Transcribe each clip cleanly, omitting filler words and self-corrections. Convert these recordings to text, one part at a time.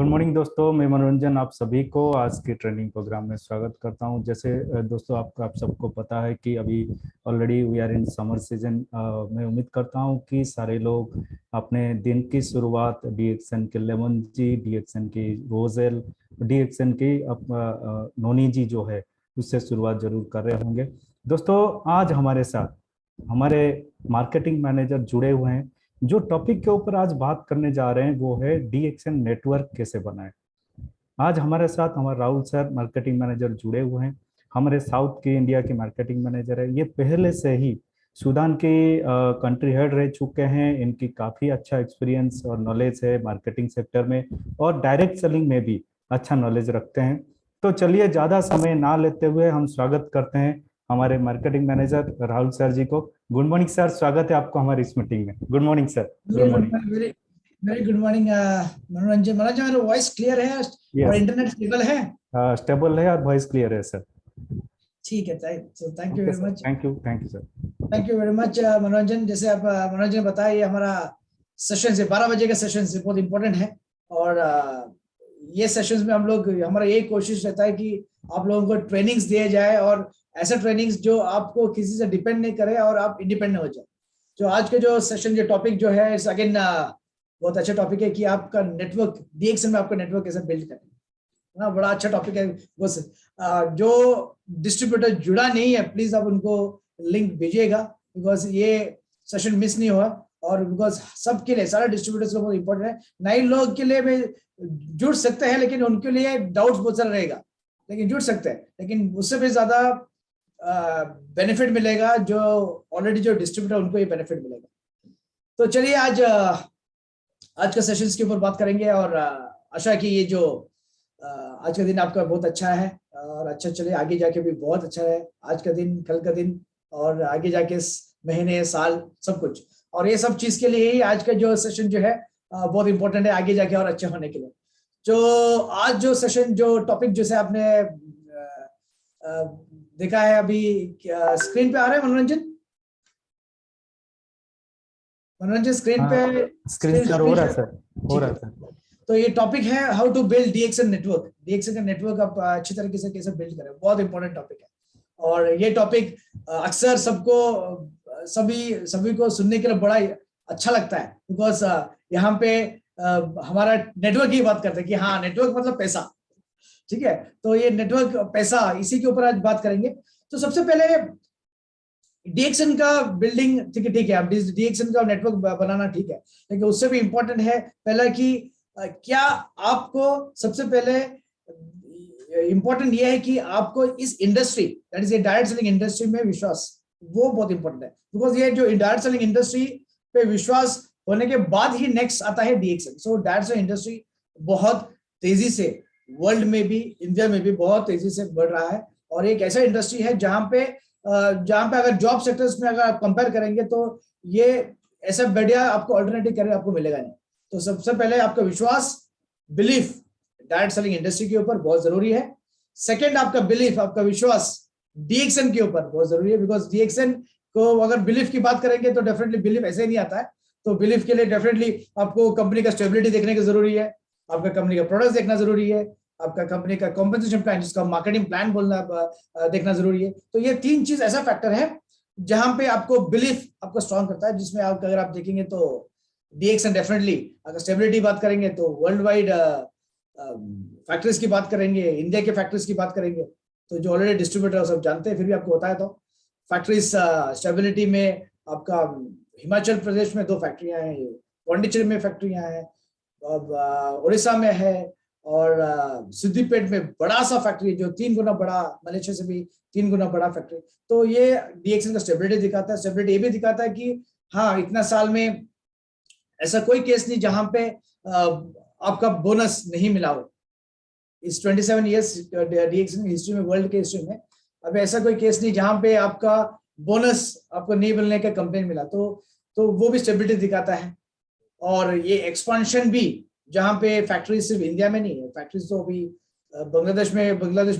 Good morning दोस्तों, मैं मनोरंजन आप सभी को आज के ट्रेनिंग प्रोग्राम में स्वागत करता हूं। जैसे दोस्तों आप सबको पता है कि अभी already we are in summer season. मैं उम्मीद करता हूं कि सारे लोग अपने दिन की शुरुआत डीएक्सएन के लेमन जी, डीएक्सएन की रोजेल, डीएक्सएन की नोनी जी जो है उससे शुरुआत जरूर कर रहे होंगे। दोस्तों आज हमारे साथ हमारे मार्केटिंग मैनेजर जुड़े हुए हैं। जो टॉपिक के ऊपर आज बात करने जा रहे हैं वो है डीएक्सएन नेटवर्क कैसे बनाए। आज हमारे साथ हमारे राहुल सर मार्केटिंग मैनेजर जुड़े हुए हैं। हमारे साउथ के इंडिया के मार्केटिंग मैनेजर है। ये पहले से ही सूडान के कंट्री हेड रह चुके हैं। इनकी काफी अच्छा एक्सपीरियंस और नॉलेज है मार्केटिंग सेक्टर में, और डायरेक्ट सेलिंग में भी अच्छा नॉलेज रखते हैं। तो चलिए ज्यादा समय ना लेते हुए हम स्वागत करते हैं हमारे मार्केटिंग मैनेजर राहुल सर जी को। गुड मॉर्निंग सर, स्वागत है आपको हमारी इस मीटिंग में। Good morning sir. Good morning. Very very good morning मनोरंजन। मनोरंजन, मेरा वॉइस क्लियर है और इंटरनेट स्टेबल है? स्टेबल है और वॉइस क्लियर है सर। ठीक है, thank you very much. Thank you sir. Thank you very much मनोरंजन। जैसे आप मनोरंजन ने बताया, ये हमारा सेशन से 12 बजे का सेशन से बहुत इंपॉर्टेंट है। और ये सेशंस में हम लोग, हमारा यही कोशिश रहता है कि आप लोगों को ट्रेनिंग्स दिए जाए, और ऐसे ट्रेनिंग्स जो आपको किसी से डिपेंड नहीं करे और आप इंडिपेंडेंट हो जाए। जो आज के जो सेशन, जो टॉपिक जो है, इट्स अगेन बहुत अच्छा टॉपिक है कि आपका नेटवर्क, डीएक्सएन में आपका नेटवर्क कैसे बिल्ड करें ना। बड़ा अच्छा टॉपिक है वो। जो डिस्ट्रीब्यूटर जुड़ा नहीं है, प्लीज आप उनको लिंक भेजिएगा, बिकॉज ये सेशन मिस नहीं हुआ। और बिकॉज सबके लिए, सारे डिस्ट्रीब्यूटर्स को बहुत इंपॉर्टेंट है। नए लोग के लिए भी जुड़ सकते हैं, लेकिन उनके लिए डाउट्स बहुत सारा रहेगा, लेकिन जुड़ सकते हैं। लेकिन उससे भी ज्यादा बेनिफिट मिलेगा जो ऑलरेडी जो डिस्ट्रीब्यूटर, उनको ये बेनिफिट मिलेगा। तो चलिए आज का सेशंस के ऊपर बात करेंगे, और आशा है कि ये जो आज का दिन आपका बहुत अच्छा है और अच्छा चले, आगे जाके भी बहुत अच्छा है। आज का दिन, कल का दिन, और आगे जाके महीने, साल, सब कुछ। और ये सब चीज के लिए ही आज का जो सेशन जो है बहुत इंपॉर्टेंट है आगे जाके और अच्छा होने के लिए। जो आज जो सेशन, जो टॉपिक जैसे आपने देखा है अभी, स्क्रीन पे आ रहा है मनोरंजन? मनोरंजन स्क्रीन पे, स्क्रीन शेयर हो रहा है सर, हो रहा है सर। तो ये टॉपिक है how to build DXN network. DXN का नेटवर्क आप अच्छी तरीके से कैसे बिल्ड करें, बहुत इंपॉर्टेंट टॉपिक है। और ये टॉपिक अक्सर सभी को सुनने के लिए बड़ा अच्छा लगता है, बिकॉज यहाँ पे हमारा नेटवर्क की बात करते हैं कि हाँ, नेटवर्क मतलब पैसा। ठीक है, तो ये नेटवर्क, पैसा, इसी के ऊपर आज बात करेंगे। तो सबसे पहले डीएक्सएन का बिल्डिंग, ठीक है, आप डीएक्सएन का नेटवर्क बनाना ठीक है, लेकिन उससे भी इंपॉर्टेंट है पहला कि क्या आपको, सबसे पहले इंपॉर्टेंट यह है कि आपको इस industry, that is a direct selling industry में विश्वास, वो बहुत इंपॉर्टेंट है। बिकॉज ये जो डायरेक्ट सेलिंग इंडस्ट्री पे विश्वास होने के बाद ही नेक्स्ट आता है DXN. So direct selling industry बहुत तेजी से वर्ल्ड में भी, इंडिया में भी बहुत तेजी से बढ़ रहा है। और एक ऐसा इंडस्ट्री है जहां पे अगर जॉब सेक्टर्स में अगर आप कंपेयर करेंगे तो ये ऐसा बढ़िया आपको अल्टरनेटिव करियर आपको मिलेगा नहीं। तो सबसे पहले आपका विश्वास, बिलीफ डायरेक्ट सेलिंग इंडस्ट्री के ऊपर बहुत जरूरी है। सेकंड, आपका बिलीफ, आपका विश्वास डीएक्सएन के ऊपर बहुत जरूरी है। बिकॉज डीएक्सएन को अगर बिलीफ की बात करेंगे तो डेफिनेटली बिलीफ ऐसे ही नहीं आता है। तो बिलीफ के लिए डेफिनेटली आपको कंपनी का स्टेबिलिटी देखने की जरूरी है, आपका कंपनी का प्रोडक्ट देखना जरूरी है, आपका कंपनी का कॉम्पेंसेशन प्लान, जिसका मार्केटिंग प्लान बोलना देखना जरूरी है। तो ये तीन चीज ऐसा फैक्टर है जहां पे आपको बिलीफ आपको स्ट्रॉन्ग करता है, जिसमें आप अगर आप देखेंगे तो डीएक्सएन डेफिनेटली, अगर स्टेबिलिटी बात करेंगे तो वर्ल्ड वाइड फैक्ट्रीज की बात करेंगे, इंडिया के फैक्ट्रीज की बात करेंगे, तो जो ऑलरेडी डिस्ट्रीब्यूटर सब जानते हैं, फिर भी आपको बताया तो फैक्ट्रीज स्टेबिलिटी में आपका हिमाचल प्रदेश में 2 फैक्ट्रियां हैं, पौंडीचेरी में फैक्ट्रियां हैं, उड़ीसा में है, और सिद्दीपेट में बड़ा सा फैक्ट्री है जो 3 गुना बड़ा, मलेशिया से भी 3 गुना बड़ा फैक्ट्री। तो ये डीएक्सएन का स्टेबिलिटी दिखाता है। स्टेबिलिटी ये भी दिखाता है कि हाँ, इतना साल में ऐसा कोई केस नहीं जहां पे आपका बोनस नहीं मिला हो। इस 27 इयर्स डीएक्सएन हिस्ट्री में, वर्ल्ड के हिस्ट्री में, अब ऐसा कोई केस नहीं जहां पे आपका बोनस आपको नहीं मिलने का कंप्लेन मिला। तो वो भी स्टेबिलिटी दिखाता है। और ये एक्सपांशन भी, जहां पे फैक्ट्री सिर्फ इंडिया में नहीं है, फैक्ट्रीज तो अभी बांग्लादेश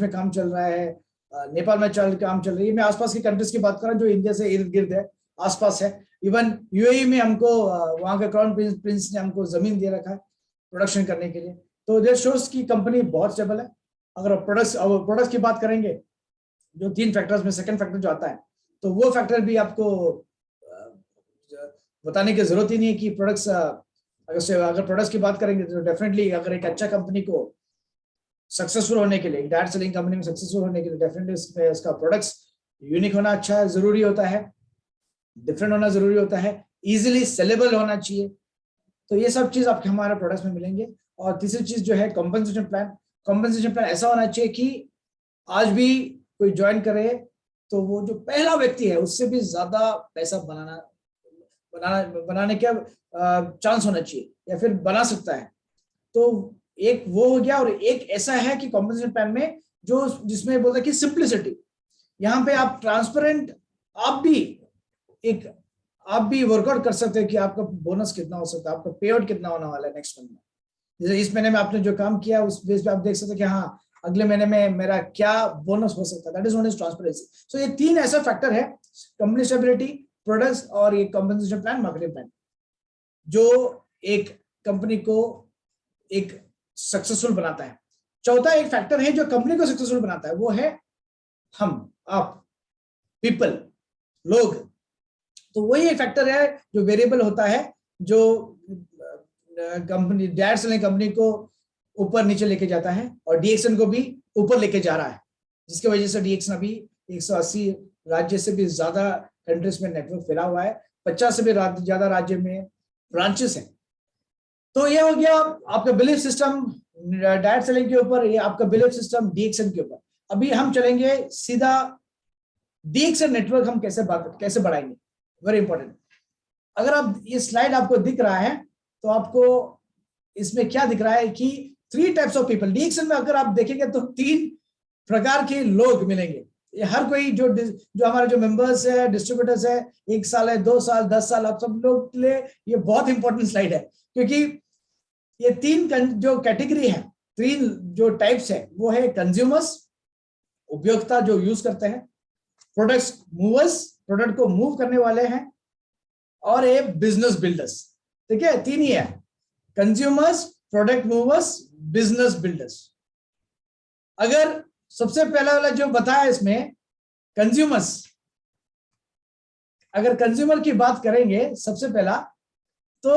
में काम चल रहा है, नेपाल में काम चल रही है। मैं आसपास की कंट्रीज की बात कर रहा हूँ जो इंडिया से इर्द गिर्द है, आसपास है। इवन यूएई में हमको वहां का क्राउन प्रिंस ने हमको जमीन दे रखा है प्रोडक्शन करने के लिए। तो देयर शोज की कंपनी बहुत स्टेबल है। अगर प्रोडक्ट्स की बात करेंगे, जो 3 फैक्टर्स में सेकंड फैक्टर जो आता है, तो वो फैक्टर भी आपको बताने की जरूरत ही नहीं है कि प्रोडक्ट्स, अगर प्रोडक्ट्स की बात करेंगे तो डेफिनेटली अगर एक अच्छा कंपनी को सक्सेसफुल होने के लिए, डायरेक्ट सेलिंग कंपनी में सक्सेसफुल होने के लिए डेफिनेटली उसमें उसका प्रोडक्ट्स यूनिक होना अच्छा जरूरी होता है, डिफरेंट होना जरूरी होता है, इजीली सेलेबल होना चाहिए। तो ये सब चीज आपके हमारे प्रोडक्ट्स में मिलेंगे। और तीसरी चीज जो है कॉम्पनसेशन प्लान। कॉम्पनसेशन प्लान ऐसा होना चाहिए कि आज भी कोई ज्वाइन करे तो वो जो पहला व्यक्ति है उससे भी ज्यादा पैसा बनाने का चांस होना चाहिए या फिर बना सकता है। तो एक वो हो गया, और एक ऐसा है कि कॉम्पनसेशन प्लान में जो जिसमें बोलता है कि सिंप्लिसिटी, यहाँ पे आप ट्रांसपेरेंट, आप भी वर्कआउट कर सकते हैं कि आपका बोनस कितना हो सकता है, आपका पे आउट कितना होने वाला है नेक्स्ट मंथ में। जैसे इस महीने में आपने जो काम किया उस बेस पे आप देख सकते हैं कि हाँ अगले महीने में मेरा क्या बोनस हो सकता है। That is known as transparency. So ये 3 ऐसा फैक्टर है, कंपनी स्टेबिलिटी, प्रोडक्ट्स और ये कॉम्पनसेशन प्लान, मार्केटिंग प्लान, जो एक कंपनी को एक सक्सेसफुल बनाता है। चौथा एक फैक्टर है जो कंपनी को सक्सेसफुल बनाता है, वो है हम, आप, पीपल, लोग। तो वही एक फैक्टर है जो वेरिएबल होता है, जो कंपनी, डायरेक्ट सेलिंग कंपनी को ऊपर नीचे लेके जाता है और डीएक्सएन को भी ऊपर लेके जा रहा है, जिसकी वजह से डीएक्सएन अभी 180 राज्य से भी ज्यादा कंट्रीज में नेटवर्क फैला हुआ है, 50 से भी ज्यादा राज्य में ब्रांचेस हैं। तो ये हो गया आपका बिलीफ सिस्टम डायरेक्ट सेलिंग के ऊपर, ये आपका बिलीफ सिस्टम डीएक्सएन के ऊपर। अभी हम चलेंगे सीधा डीएक्सएन नेटवर्क हम कैसे बढ़ाएंगे, वेरी इंपॉर्टेंट। अगर आप ये स्लाइड आपको दिख रहा है तो आपको इसमें क्या दिख रहा है कि 3 टाइप्स ऑफ पीपल डीएक्सएन में। अगर आप देखेंगे तो 3 प्रकार के लोग मिलेंगे। ये हर कोई जो हमारे जो मेंबर्स है, डिस्ट्रीब्यूटर्स है, 1 साल है, 2 साल, 10 साल, आप सब लोग के लिए ये बहुत इंपॉर्टेंट स्लाइड है, क्योंकि ये 3 जो कैटेगरी है, 3 जो टाइप्स है, वो है कंज्यूमर्स, उपभोक्ता जो यूज करते हैं, प्रोडक्ट्स मूवर्स, प्रोडक्ट को मूव करने वाले हैं, और ये बिजनेस बिल्डर्स। ठीक है, 3 ही है, consumers, product movers, business builders. अगर सबसे पहला वाला जो बताया इसमें कंज्यूमर्स, अगर कंज्यूमर की बात करेंगे सबसे पहला, तो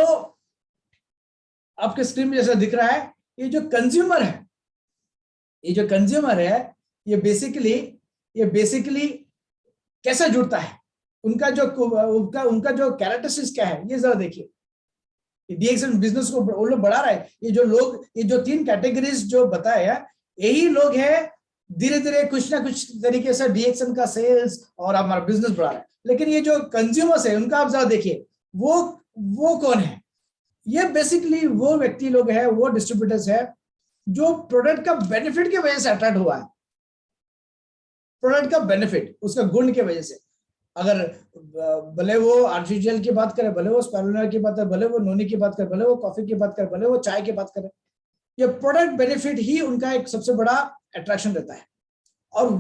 आपके स्क्रीन में जैसा दिख रहा है, ये जो कंज्यूमर है, ये बेसिकली कैसा जुड़ता है, उनका जो कैरेक्टरिस्टिक्स क्या है, ये जरा देखिए। डीएक्सएन बिजनेस को वो लोग बढ़ा रहा है। ये जो 3 कैटेगरीज जो बताया, यही लोग हैं धीरे धीरे कुछ ना कुछ तरीके से डीएक्सएन का सेल्स और हमारा बिजनेस बढ़ा रहा है। लेकिन ये जो कंज्यूमर्स है, उनका आप जरा देखिए, वो कौन है? ये बेसिकली वो व्यक्ति लोग हैं, वो डिस्ट्रीब्यूटर्स है जो प्रोडक्ट का बेनिफिट की वजह से अट्रैक्ट हुआ है। प्रोडक्ट का बेनिफिट, उसका गुण की वजह से। अगर भले वो आर्टिफिशियल की बात करें, भले वो स्पाइरुलिना की बात करें, भले वो नोनी की बात करें, भले वो कॉफी की बात करें, भले वो चाय की बात करें, ये प्रोडक्ट बेनिफिट ही उनका एक सबसे बड़ा अट्रैक्शन रहता है। और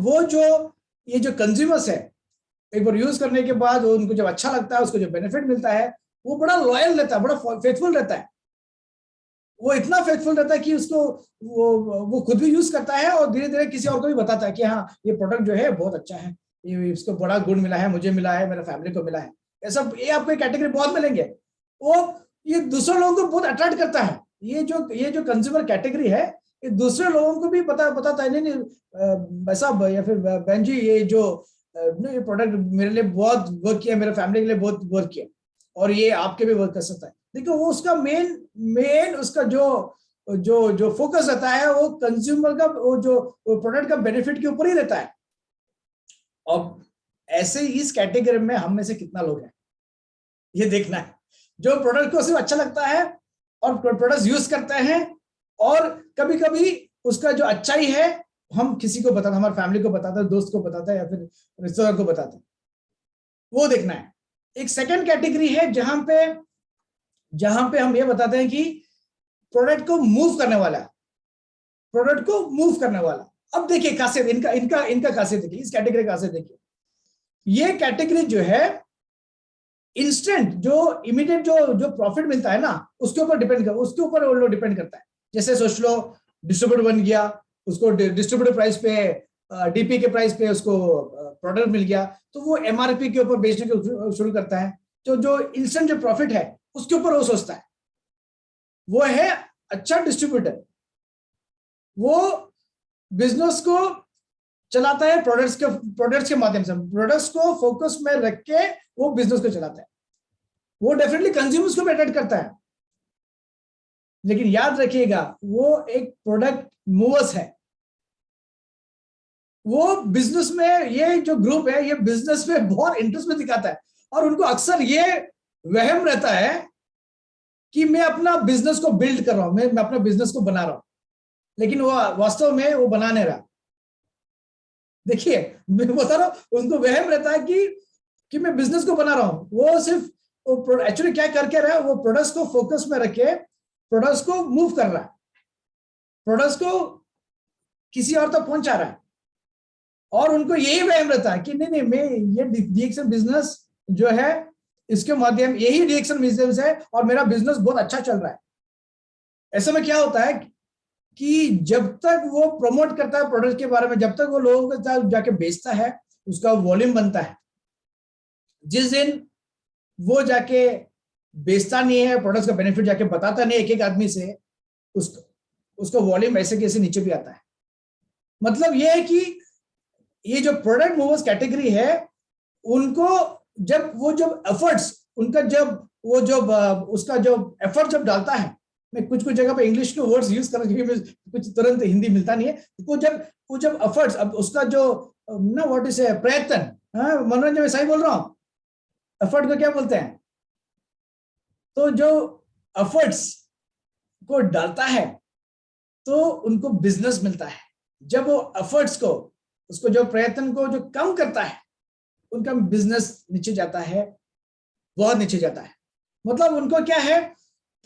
ये जो कंज्यूमर्स है, एक बार यूज करने के बाद उनको जब अच्छा लगता है, उसको जो बेनिफिट मिलता है, वो बड़ा लॉयल रहता है, बड़ा फेथफुल रहता है। वो इतना फेथफुल रहता है कि उसको वो खुद भी यूज करता है और धीरे धीरे किसी और को भी बताता है कि हाँ ये प्रोडक्ट जो है बहुत अच्छा है, ये इसको बड़ा गुण मिला है, मुझे मिला है, मेरे फैमिली को मिला है। ये आपको कैटेगरी बहुत मिलेंगे। वो ये दूसरे लोगों को बहुत अट्रैक्ट करता है। ये जो कंज्यूमर कैटेगरी है, ये दूसरे लोगों को भी बताता है, नहीं ऐसा, या फिर बहन जी ये प्रोडक्ट मेरे लिए बहुत वर्क किया, मेरे फैमिली के लिए बहुत वर्क किया, और ये आपके भी वर्क कर सकता है। देखो वो उसका मेन उसका जो फोकस रहता है, वो कंज्यूमर का वो प्रोडक्ट का बेनिफिट के ऊपर ही रहता है। और ऐसे इस कैटेगरी में हम में से कितना लोग हैं, ये देखना है, जो प्रोडक्ट को सिर्फ अच्छा लगता है और प्रोडक्ट्स यूज करते हैं, और कभी कभी उसका जो अच्छाई है हम किसी को बताते हैं, हमारे फैमिली को बताते हैं, दोस्त को बताते हैं, या फिर रिश्तेदार को बताते हैं, वो देखना है। एक सेकंड कैटेगरी है जहां पे हम ये बताते हैं कि प्रोडक्ट को मूव करने वाला, अब देखिए खासियत इनका खासियत देखिए, इस कैटेगरी का खासियत देखिए। ये कैटेगरी जो है इंस्टेंट, जो इमीडिएट जो प्रॉफिट मिलता है ना, उसके ऊपर वो लोग डिपेंड करता है। जैसे सोच लो डिस्ट्रीब्यूटर बन गया, उसको डिस्ट्रीब्यूटर प्राइस पे, डीपी के प्राइस पे उसको प्रोडक्ट मिल गया, तो वो एमआरपी के ऊपर बेचने को शुरू करता है। तो जो इंस्टेंट जो प्रॉफिट है उसके ऊपर वो सोचता है, वो है अच्छा डिस्ट्रीब्यूटर। वो बिजनेस को चलाता है प्रोडक्ट्स के माध्यम से, प्रोडक्ट्स को फोकस में रख के वो बिजनेस को चलाता है। वो डेफिनेटली कंज्यूमर्स को भी अट्रैक्ट करता है, लेकिन याद रखिएगा वो एक प्रोडक्ट मूवर्स है। वो बिजनेस में, ये जो ग्रुप है ये बिजनेस में बहुत इंटरेस्ट में दिखाता है, और उनको अक्सर ये वहम रहता है कि मैं अपना बिजनेस को बिल्ड कर रहा हूं, मैं अपना बिजनेस को बना रहा हूं, लेकिन वो वास्तव में वो बना नहीं रहा। देखिए मैं बता रहा हूं, उनको वहम रहता है कि मैं बिजनेस को बना रहा हूं। वो सिर्फ एक्चुअली क्या करके रहा है, वो प्रोडक्ट्स को फोकस में रखे प्रोडक्ट्स को मूव कर रहा है, प्रोडक्ट्स को किसी और तक पहुंचा रहा है, और उनको यही वहम रहता है कि नहीं मैं ये डीएक्सएल बिजनेस जो है इसके माध्यम, यही डीएक्सएल बिजनेस है और मेरा बिजनेस बहुत अच्छा चल रहा है। ऐसे में क्या होता है कि जब तक वो प्रमोट करता है प्रोडक्ट के बारे में, जब तक वो लोगों के साथ जाके बेचता है, उसका वॉल्यूम बनता है। जिस दिन वो जाके बेचता नहीं है, प्रोडक्ट का बेनिफिट जाके बताता नहीं एक एक आदमी से, उसका वॉल्यूम ऐसे कैसे नीचे भी आता है। मतलब ये है कि ये जो प्रोडक्ट मूवर्स कैटेगरी है, उनको जब एफर्ट्स उनका उसका जो एफर्ट जब डालता है, मैं कुछ जगह पे इंग्लिश के वर्ड्स यूज कर रहा हूं, कुछ तुरंत हिंदी मिलता नहीं है, वो जब एफर्ट्स, अब उसका जो ना व्हाट इज प्रयत्न, मनोरंजन में सही बोल रहा हूं, एफर्ट को क्या बोलते हैं, तो जो एफर्ट्स को डालता है तो उनको बिजनेस मिलता है। जब वो एफर्ट्स को, उसको जो प्रयत्न को जो कम करता है, उनका बिजनेस नीचे जाता है, बहुत नीचे जाता है। मतलब उनको क्या है,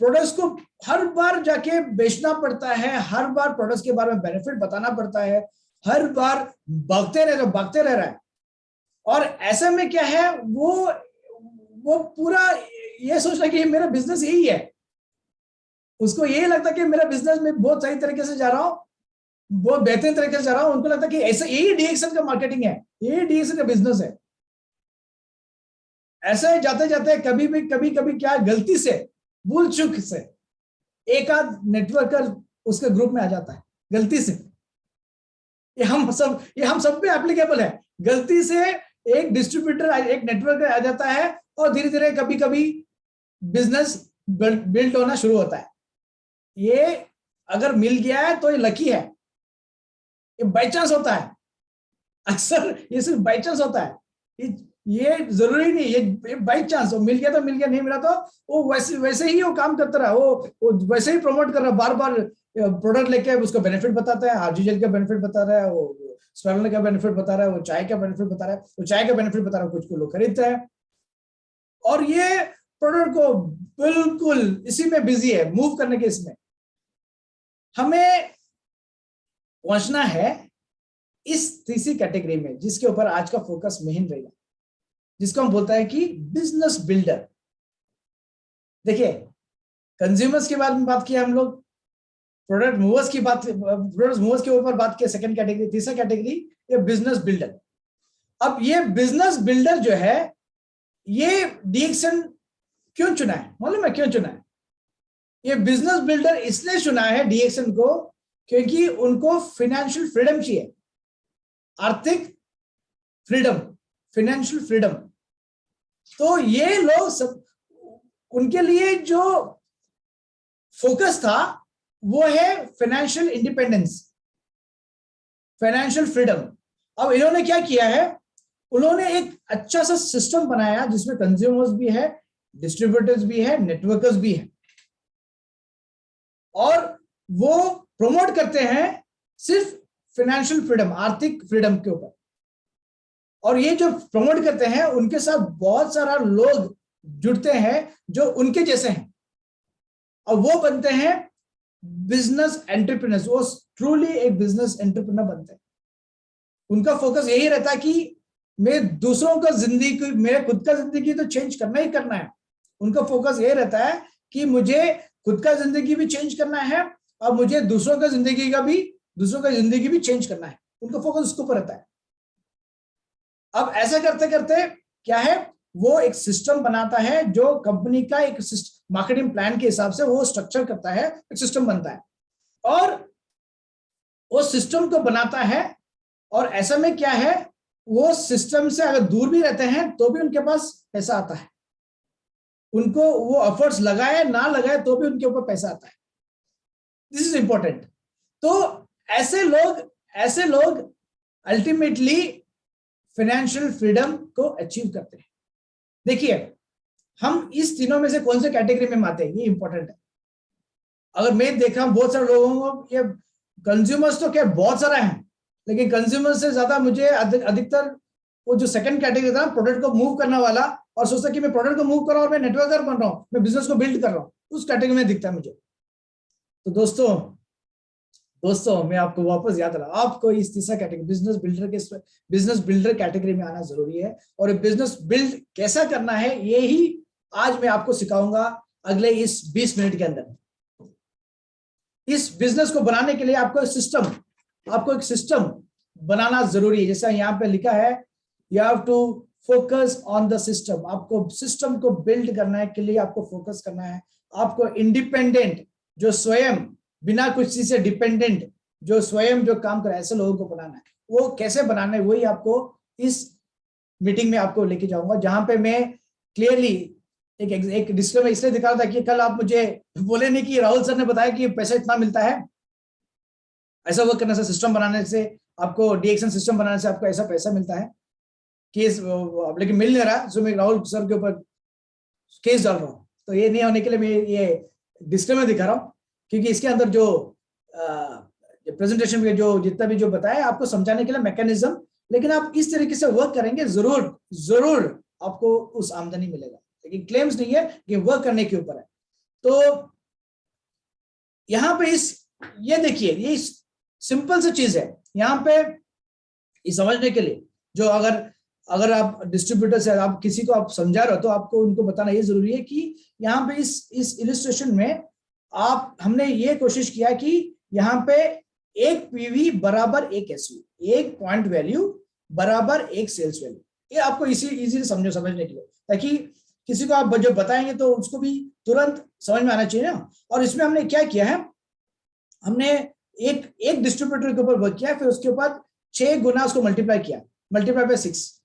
प्रोडक्ट्स को हर बार जाके बेचना पड़ता है, हर बार प्रोडक्ट्स के बारे में बेनिफिट बताना पड़ता है, हर बार भागते रह रहा है। और ऐसे में क्या है, वो पूरा ये सोच रहा है कि मेरा बिजनेस यही है, उसको यही लगता है कि मेरा बिजनेस में बहुत सही तरीके से जा रहा हूं, बहुत बेहतरीन तरीके से जा रहा हूं। उनको लगता है कि ऐसा यही डीएक्सएल का मार्केटिंग है, यही डीएक्सएल का बिजनेस है। ऐसे जाते जाते कभी क्या गलती से, भूल चूक से एक आध नेटवर्कर उसके ग्रुप में आ जाता है, गलती से। ये हम सब पे एप्लीकेबल है। गलती से एक डिस्ट्रीब्यूटर, एक नेटवर्कर आ जाता है और धीरे धीरे कभी बिजनेस बिल्ड होना शुरू होता है। ये अगर मिल गया है तो ये लकी है, ये बाई चांस होता है, अक्सर ये सिर्फ बाई चांस होता है। ये जरूरी नहीं, ये बाई चांस, मिल गया तो मिल गया, नहीं मिला तो वो वैसे ही वो काम करता रहा, वो वैसे ही प्रमोट कर रहा, बार बार प्रोडक्ट लेके उसका बेनिफिट बताता है, आरजीएल का बेनिफिट बता रहा है, वो स्पेरुलिना का बेनिफिट बता रहा है, वो चाय का बेनिफिट बता रहा है, वो चाय का बेनिफिट बता रहा है, कुछ को लोग खरीदते हैं, और ये प्रोडक्ट को बिल्कुल इसी में बिजी है, मूव करने के। इसमें हमें पहुंचना है इस तीसरी कैटेगरी में, जिसके ऊपर आज का फोकस मेन रहेगा, जिसको हम बोलता है कि बिजनेस बिल्डर। देखिए, कंज्यूमर्स के बारे में बात किया हम लोग, प्रोडक्ट मूवर्स के ऊपर बात किया, सेकंड कैटेगरी। तीसरा कैटेगरी ये बिजनेस बिल्डर। अब ये बिजनेस बिल्डर जो है, ये डीएक्सएल क्यों चुना है, मालूम है क्यों चुना है? ये बिजनेस बिल्डर इसलिए चुना है डीएक्सएल को क्योंकि उनको फाइनेंशियल फ्रीडम चाहिए, आर्थिक फ्रीडम, फाइनेंशियल फ्रीडम। तो ये लोग सब, उनके लिए जो फोकस था वो है फाइनेंशियल इंडिपेंडेंस, फाइनेंशियल फ्रीडम। अब इन्होंने क्या किया है, उन्होंने एक अच्छा सा सिस्टम बनाया जिसमें कंज्यूमर्स भी है, डिस्ट्रीब्यूटर्स भी है, नेटवर्कर्स भी है, और वो प्रमोट करते हैं सिर्फ फाइनेंशियल फ्रीडम, आर्थिक फ्रीडम के ऊपर। और ये जो प्रमोट करते हैं उनके साथ बहुत सारा लोग जुड़ते हैं जो उनके जैसे हैं, और वो बनते हैं बिजनेस एंटरप्रेन्योर्स। वो ट्रूली एक बिजनेस एंटरप्रेन्योर बनते हैं। उनका फोकस यही रहता है कि मैं दूसरों का जिंदगी, मेरे खुद का जिंदगी तो चेंज करना ही करना है। उनका फोकस यही रहता है कि मुझे खुद का जिंदगी भी चेंज करना है अब मुझे दूसरों का जिंदगी भी चेंज करना है, उनका फोकस उसके ऊपर रहता है। अब ऐसा करते करते क्या है, वो एक सिस्टम बनाता है जो कंपनी का एक मार्केटिंग प्लान के हिसाब से वो स्ट्रक्चर करता है, एक सिस्टम बनता है और वो सिस्टम को बनाता है। और ऐसा में क्या है, वो सिस्टम से अगर दूर भी रहते हैं तो भी उनके पास पैसा आता है, उनको वो एफर्ट्स लगाए ना लगाए तो भी उनके ऊपर पैसा आता है। This is important. तो ऐसे लोग अल्टीमेटली फाइनेंशियल फ्रीडम को अचीव करते हैं। देखिए, हम इस तीनों में से कौन से कैटेगरी में आते हैं, ये इंपॉर्टेंट है। अगर मैं देखा बहुत सारे लोगों को, ये कंज्यूमर्स तो क्या बहुत सारा है, लेकिन कंज्यूमर से ज्यादा मुझे अधिकतर वो जो सेकंड कैटेगरी था, प्रोडक्ट को मूव करने वाला और सोचता कि मैं प्रोडक्ट को मूव कर रहा हूं और मैं नेटवर्कर बन रहा हूं, मैं बिजनेस को बिल्ड कर रहा हूं, उस कैटेगरी में दिखता है मुझे। तो दोस्तों मैं आपको वापस याद रहा, आपको इस तीसरा कैटेगरी बिजनेस बिल्डर कैटेगरी में आना जरूरी है। और बिजनेस बिल्ड कैसा करना है ये ही आज मैं आपको सिखाऊंगा अगले इस 20 मिनट के अंदर। इस बिजनेस को बनाने के लिए आपको एक सिस्टम बनाना जरूरी है। जैसा यहाँ पे लिखा है, you have to focus on the system. आपको सिस्टम को बिल्ड करने के लिए आपको फोकस करना है। आपको इंडिपेंडेंट, जो स्वयं बिना कुछ चीज से डिपेंडेंट, जो स्वयं जो काम करे, ऐसे लोगों को बनाना है। वो कैसे बनाना है वही आपको इस मीटिंग में आपको लेके जाऊंगा, जहां पे मैं क्लियरली एक डिस्क्लेमर इसलिए दिखा रहा था कि कल आप मुझे बोले नहीं कि राहुल सर ने बताया कि पैसा इतना मिलता है, ऐसा वर्क करने से, सिस्टम बनाने से, आपको डीएक्शन सिस्टम बनाने से आपको ऐसा पैसा मिलता है केस, लेकिन मिल नहीं रहा, सो मैं राहुल सर के ऊपर केस डाल रहा हूँ। तो ये नहीं होने के लिए मैं ये डिस्क्लेमर दिखा रहा हूँ, क्योंकि इसके अंदर जो प्रेजेंटेशन में जो जितना भी जो बताया आपको समझाने के लिए मैकेनिज्म, लेकिन आप इस तरीके से वर्क करेंगे जरूर आपको उस आमदनी मिलेगा। लेकिन क्लेम्स नहीं है कि वर्क करने के ऊपर है। तो यहाँ पे ये देखिए, ये सिंपल सी चीज है। यहाँ पे ये समझने के लिए, जो अगर आप डिस्ट्रीब्यूटर से आप किसी को आप समझा रहे हो तो आपको उनको बताना ये जरूरी है कि यहाँ पे इस इलिस्ट्रेशन में हमने ये कोशिश किया कि यहाँ पे एक पीवी बराबर एक एसयू, एक पॉइंट वैल्यू बराबर एक सेल्स वैल्यू। ये आपको इजीली समझने के लिए, ताकि किसी को आप जो बताएंगे तो उसको भी तुरंत समझ में आना चाहिए ना। और इसमें हमने क्या किया है, हमने एक डिस्ट्रीब्यूटर के ऊपर वर्क किया, फिर उसके ऊपर 6 गुना उसको मल्टीप्लाई बाय 6,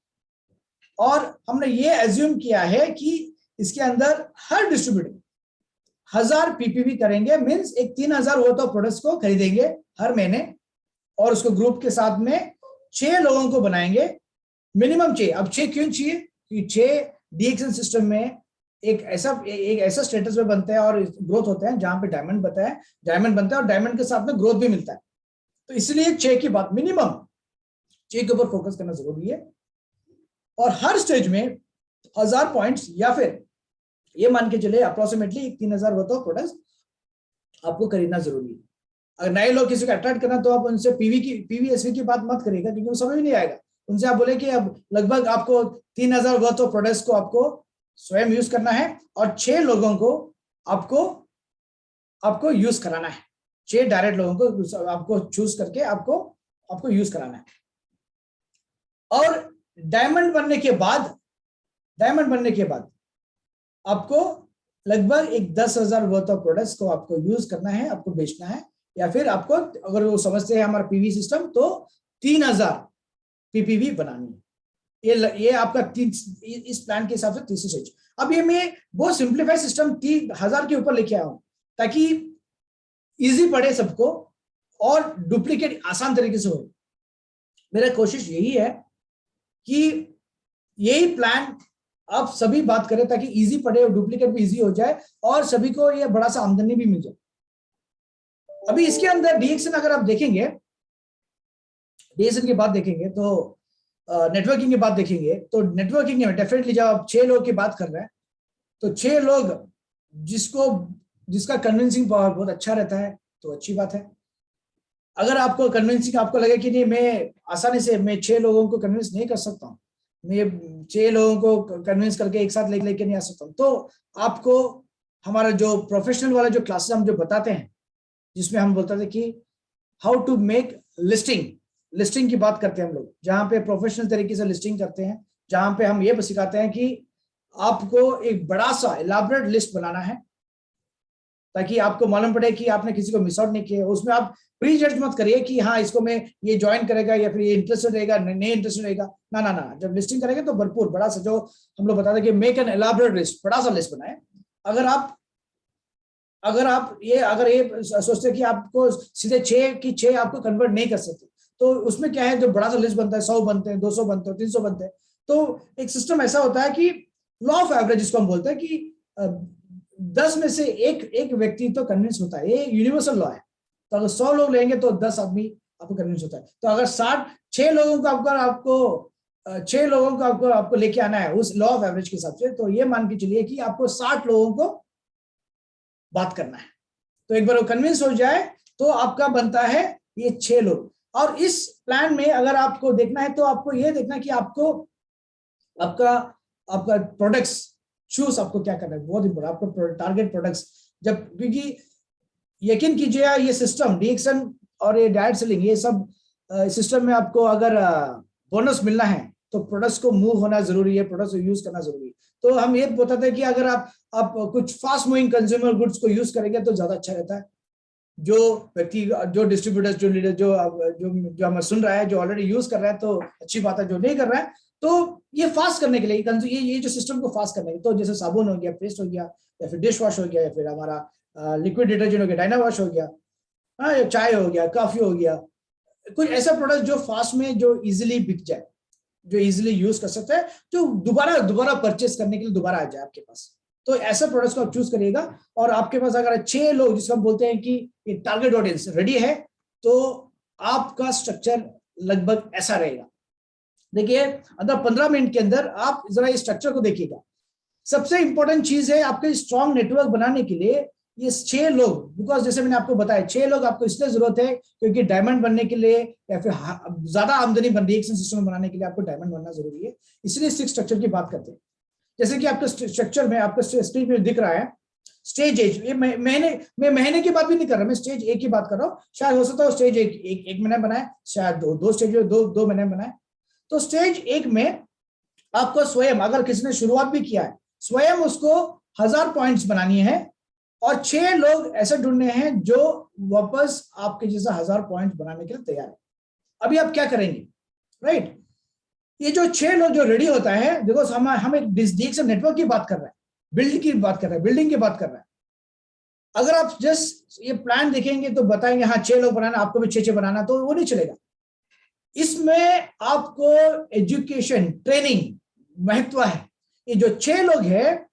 और हमने ये एज्यूम किया है कि इसके अंदर हर डिस्ट्रीब्यूटर 1000 पीपीवी करेंगे, मींस एक 3000 वो तो प्रोडक्ट्स को खरीदेंगे हर महीने, और उसको ग्रुप के साथ में 6 लोगों को बनाएंगे, मिनिमम 6। अब 6 क्यों चाहिए? कि 6 डीएक्शन सिस्टम में एक ऐसा स्टेटस में बनते हैं और ग्रोथ होते हैं जहां पे डायमंड बनता है और डायमंड के साथ में ग्रोथ भी मिलता है। तो इसलिए 6 की बात, मिनिमम 6 के ऊपर फोकस करना जरूरी है। और हर स्टेज में 1000 पॉइंट्स, या फिर ये मान के चले अप्रोक्सीमेटली 3000 वर्थ ऑफ प्रोडक्ट्स आपको खरीदना जरूरी है। अगर नए लोग किसी को अट्रैक्ट करना तो आप उनसे पीवीएसवी की बात मत करिएगा, क्योंकि वो समझ में नहीं आएगा। उनसे आप बोले कि अब लगभग आपको 3000 वर्थ ऑफ प्रोडक्ट्स को आपको स्वयं यूज करना है और 6 लोगों को आपको यूज कराना है। 6 डायरेक्ट लोगों को आपको चूज करके आपको यूज कराना है। और डायमंड बनने के बाद आपको लगभग एक 10,000 वर्थ ऑफ प्रोडक्ट्स को आपको यूज करना है, आपको बेचना है, या फिर आपको, अगर वो समझते हैं हमारा पीवी सिस्टम, तो 3000 पीपीवी बनानी है। ये आपका इस प्लान के हिसाब से तीसरी स्टेज। अब ये मैं बहुत सिंप्लीफाइड सिस्टम 3000 के ऊपर लेके आया हूं ताकि इजी पड़े सबको और डुप्लीकेट आसान तरीके से हो। मेरा कोशिश यही है कि यही प्लान आप सभी बात करें ताकि इजी पड़े और डुप्लीकेट भी इजी हो जाए और सभी को ये बड़ा सा आमदनी भी मिल जाए। अभी इसके अंदर डीएक्शन अगर आप देखेंगे, डीएक्शन की बात देखेंगे तो नेटवर्किंग की बात देखेंगे तो नेटवर्किंग में डेफिनेटली जब आप 6 लोग की बात कर रहे हैं तो 6 लोग जिसका कन्विंसिंग पावर बहुत अच्छा रहता है तो अच्छी बात है। अगर आपको कन्विंसिंग, आपको लगे कि नहीं मैं आसानी से 6 लोगों को कन्विंस नहीं कर सकता हूँ, मैं 6 लोगों को कन्विंस करके एक साथ लेके नहीं आ सकता हूँ, तो आपको हमारा जो प्रोफेशनल वाला जो क्लासेस हम जो बताते हैं, जिसमें हम बोलते थे कि हाउ टू मेक लिस्टिंग की बात करते हैं हम लोग, जहां पे प्रोफेशनल तरीके से लिस्टिंग करते हैं, जहां पे हम ये सिखाते हैं कि आपको एक बड़ा सा इलाबोरेट लिस्ट बनाना है ताकि आपको मालूम पड़े कि आपने किसी को मिस आउट नहीं किया। उसमें आप प्री जज मत करिए कि हाँ इसको मैं ये ज्वाइन करेगा या फिर ये इंटरेस्टेड रहेगा नहीं इंटरेस्टेड रहेगा, ना ना ना। जब लिस्टिंग करेंगे तो भरपूर बड़ा सा, जो हम लोग बताते हैं कि मेक एन इलाबोरेट लिस्ट, बड़ा सा लिस्ट बनाए। अगर ये सोचते कि आपको सीधे 6 आपको कन्वर्ट नहीं कर सकते, तो उसमें क्या है, जो बड़ा सा लिस्ट बनता है 100 बनते हैं, 200 बनते हैं, 300 बनते हैं। तो एक सिस्टम ऐसा होता है कि लॉ ऑफ एवरेज जिसको हम बोलते हैं कि 10 में से एक व्यक्ति तो कन्विंस होता है, ये यूनिवर्सल लॉ है। तो अगर 100 लोग लेंगे तो 10 आदमी आपको कन्विंस होता है। तो अगर 6 लोगों को आपको लेके आना है उस लॉ ऑफ एवरेज के हिसाब से, तो ये मान के चलिए कि आपको 60 लोगों को बात करना है। तो एक बार वो कन्विंस हो जाए तो आपका बनता है ये 6 लोग। और इस प्लान में अगर आपको देखना है तो आपको ये देखना है कि आपको आपका प्रोडक्ट्स चूज आपको क्या करना है, बहुत इंपॉर्टेंट। आपको टारगेट प्रोडक्ट्स, जब क्योंकि यकीन कीजिए ये सिस्टम डीएक्शन और ये डायरेक्ट सेलिंग, ये सब सिस्टम में आपको अगर बोनस मिलना है तो प्रोडक्ट्स को मूव होना जरूरी है, प्रोडक्ट्स को यूज करना जरूरी है। तो हम ये बताते हैं कि अगर आप कुछ फास्ट मूविंग कंज्यूमर गुड्स को यूज करेंगे तो ज्यादा अच्छा रहता है। जो व्यक्ति, जो डिस्ट्रीब्यूटर्स, जो लीडर, जो हमें सुन रहा है, जो ऑलरेडी यूज कर रहा है तो अच्छी बात है, जो नहीं कर रहा है तो ये फास्ट करने के लिए, ये जो सिस्टम को फास्ट करने के लिए, तो जैसे साबुन हो गया, पेस्ट हो गया, या फिर डिश वॉश हो गया, या फिर हमारा लिक्विड डिटर्जेंट हो गया, डायना वॉश हो गया, हाँ, चाय हो गया, कॉफी हो गया, कुछ ऐसा प्रोडक्ट जो फास्ट में, जो इजिली बिक जाए, जो इजिली यूज कर सकते हैं, जो दोबारा परचेस करने के लिए दोबारा आ जाए आपके पास। तो ऐसे प्रोडक्ट्स को आप चूज करिएगा। और आपके पास अगर 6 लोग, जिसको हम बोलते हैं कि ये टारगेट ऑडियंस रेडी है, तो आपका स्ट्रक्चर लगभग ऐसा रहेगा। देखिए अंदर 15 मिनट के अंदर आप जरा इस स्ट्रक्चर को देखिएगा। सबसे इंपॉर्टेंट चीज है आपके स्ट्रॉन्ग नेटवर्क बनाने के लिए ये 6 लोग, बिकॉज जैसे मैंने आपको बताया 6 लोग आपको इसलिए जरूरत है क्योंकि डायमंड बनने के लिए या फिर ज्यादा आमदनी बन रिएक्शन सिस्टम बनाने के लिए आपको डायमंड बनना जरूरी है। इसलिए 6 स्ट्रक्चर की बात करते हैं। जैसे कि आपके स्ट्रक्चर में, आपका स्क्रीन में दिख रहा है स्टेज एज, ये महीने की बात भी नहीं कर रहा, मैं स्टेज 1 की बात कर रहा हूँ। शायद हो सकता है स्टेज एक महीने बनाए, शायद दो स्टेज दो महीने बनाए। तो स्टेज 1 में आपको स्वयं, अगर किसी ने शुरुआत भी किया है, स्वयं उसको 1000 पॉइंट्स बनानी है और 6 लोग ऐसे ढूंढने हैं जो वापस आपके जैसा 1000 पॉइंट्स बनाने के लिए तैयार है। अभी आप क्या करेंगे, राइट? ये जो 6 लोग जो रेडी होता है, देखो हम एक डिस्ट्रीब्यूशन नेटवर्क की बात कर रहे हैं, बिल्डिंग की बात कर रहे हैं। अगर आप जस्ट ये प्लान देखेंगे तो बताएंगे हाँ 6 लोग बनाना, आपको भी 6 बनाना, तो वो नहीं चलेगा। इसमें आपको एजुकेशन, ट्रेनिंग महत्व है। ये जो 6 लोग हैं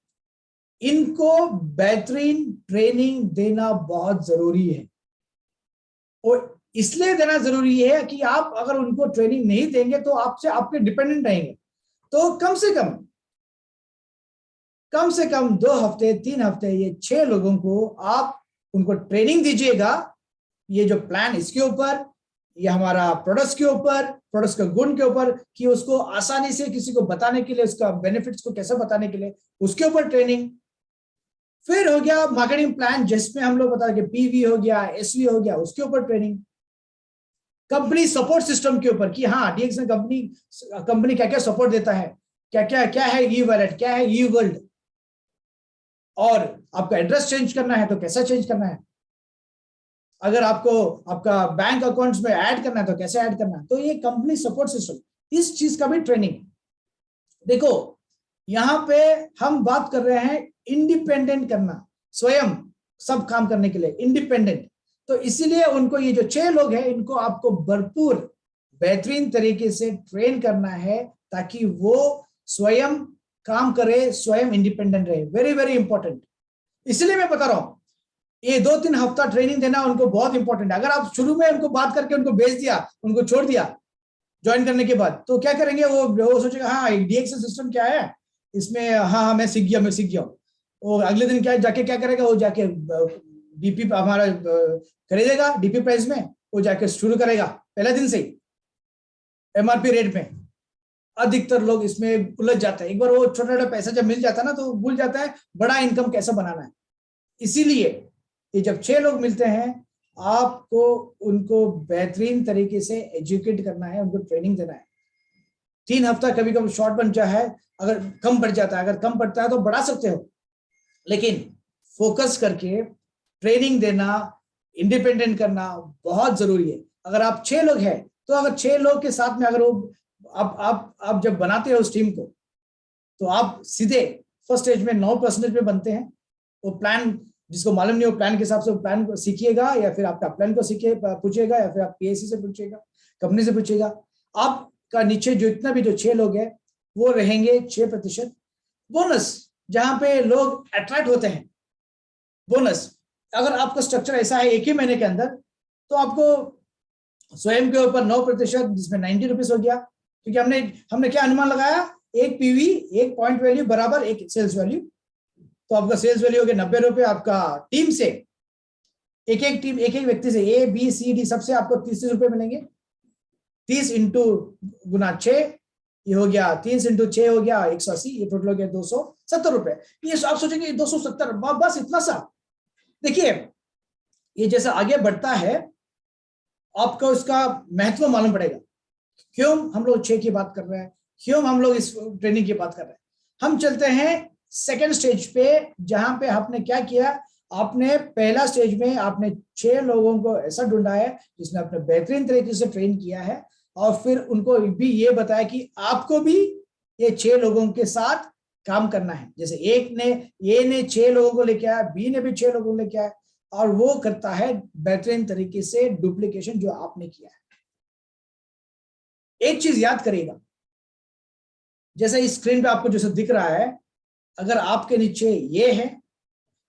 इनको बेहतरीन ट्रेनिंग देना बहुत जरूरी है। और इसलिए देना जरूरी है कि आप अगर उनको ट्रेनिंग नहीं देंगे तो आपके डिपेंडेंट रहेंगे। तो कम से कम 2 हफ्ते 3 हफ्ते ये 6 लोगों को आप उनको ट्रेनिंग दीजिएगा। ये जो प्लान, इसके ऊपर, ये हमारा प्रोडक्ट्स के ऊपर, प्रोडक्ट्स के गुण के ऊपर, कि उसको आसानी से किसी को बताने के लिए, उसका बेनिफिट्स को कैसे बताने के लिए, उसके ऊपर ट्रेनिंग। फिर हो गया मार्केटिंग प्लान, जिसमें हम लोग बता रहे पीवी हो गया, एसवी हो गया, उसके ऊपर ट्रेनिंग। कंपनी सपोर्ट सिस्टम के ऊपर कि हाँ डीएक्शन कंपनी क्या क्या सपोर्ट देता है, क्या है ई वॉलेट, क्या है ई वर्ल्ड, और आपका एड्रेस चेंज करना है तो कैसा चेंज करना है, अगर आपको आपका बैंक अकाउंट्स में ऐड करना है तो कैसे ऐड करना है। तो ये कंपनी सपोर्ट सिस्टम, इस चीज का भी ट्रेनिंग। देखो यहां पे हम बात कर रहे हैं इंडिपेंडेंट करना, स्वयं सब काम करने के लिए इंडिपेंडेंट। तो इसीलिए उनको, ये जो 6 लोग हैं, इनको आपको भरपूर बेहतरीन तरीके से ट्रेन करना है ताकि वो स्वयं काम करे, स्वयं इंडिपेंडेंट रहे। Very very important. इसलिए मैं बता रहा हूं ये 2-3 हफ्ता ट्रेनिंग देना उनको बहुत इंपॉर्टेंट है। अगर आप शुरू में उनको बात करके उनको भेज दिया, उनको छोड़ दिया ज्वाइन करने के बाद, तो क्या करेंगे वो सोचेगा हाँ डीएक्शन सिस्टम क्या है इसमें, हाँ मैं सीख गया। वो अगले दिन क्या जाके क्या करेगा, वो जाके डीपी हमारा खरीदेगा, डीपी प्राइस में वो जाके शुरू करेगा पहले दिन से ही एमआरपी रेट में। अधिकतर लोग इसमें उलझ जाते हैं। एक बार वो छोटा पैसा जब मिल जाता है ना तो भूल जाता है बड़ा इनकम कैसे बनाना है। इसीलिए ये जब 6 लोग मिलते हैं आपको उनको बेहतरीन तरीके से एजुकेट करना है, उनको ट्रेनिंग देना है। 3 हफ्ता कभी कभी शॉर्ट बन जाता है, अगर कम पड़ जाता है, अगर कम पड़ता है तो बढ़ा सकते हो, लेकिन फोकस करके ट्रेनिंग देना, इंडिपेंडेंट करना बहुत जरूरी है। अगर आप 6 लोग हैं तो अगर 6 लोग के साथ में अगर वो आप जब बनाते हो उस टीम को, तो आप सीधे फर्स्ट स्टेज में 9% में बनते हैं। वो प्लान, जिसको मालूम नहीं हो प्लान के हिसाब से वो प्लान को सीखिएगा, या फिर आपका प्लान को सीखिए पूछिएगा, या फिर आप पीएसी से पूछिएगा, कंपनी से पूछिएगा। आपका नीचे जो इतना भी जो 6 लोग हैं वो रहेंगे 6%। बोनस, जहां पे लोग अट्रैक्ट होते हैं, बोनस अगर आपका स्ट्रक्चर ऐसा है 1 ही महीने के अंदर, तो आपको स्वयं के ऊपर 9%, जिसमें 90 रुपीज हो गया, क्योंकि हमने क्या अनुमान लगाया, एक पीवी, एक पॉइंट वैल्यू बराबर एक सेल्स वैल्यू। तो आपका सेल्स वैल्यू हो गया 90 रुपए। आपका टीम से एक एक व्यक्ति से ए बी सी डी सबसे आपको 30 रुपए मिलेंगे। 30 इंटू गुना 6, ये हो गया 30 इंटू 6 हो गया 180, ये टोटल हो गया 270 रुपए। ये आप सोचेंगे 270 बस इतना सा। देखिए ये जैसा आगे बढ़ता है आपको इसका महत्व मालूम पड़ेगा। क्यों हम लोग 6 की बात कर रहे हैं, क्यों हम लोग इस ट्रेनिंग की बात कर रहे हैं। हम चलते हैं सेकेंड स्टेज पे, जहां पे आपने क्या किया, आपने पहला स्टेज में आपने 6 लोगों को ऐसा ढूंढा है जिसने अपने बेहतरीन तरीके से ट्रेन किया है, और फिर उनको भी ये बताया कि आपको भी ये 6 लोगों के साथ काम करना है। जैसे ए ने 6 लोगों को लेके आया, बी ने भी 6 लोगों को लेके आया, और वो करता है बेहतरीन तरीके से डुप्लीकेशन जो आपने किया है। एक चीज याद करिएगा, जैसे इस स्क्रीन पे आपको जैसे दिख रहा है, अगर आपके नीचे ये है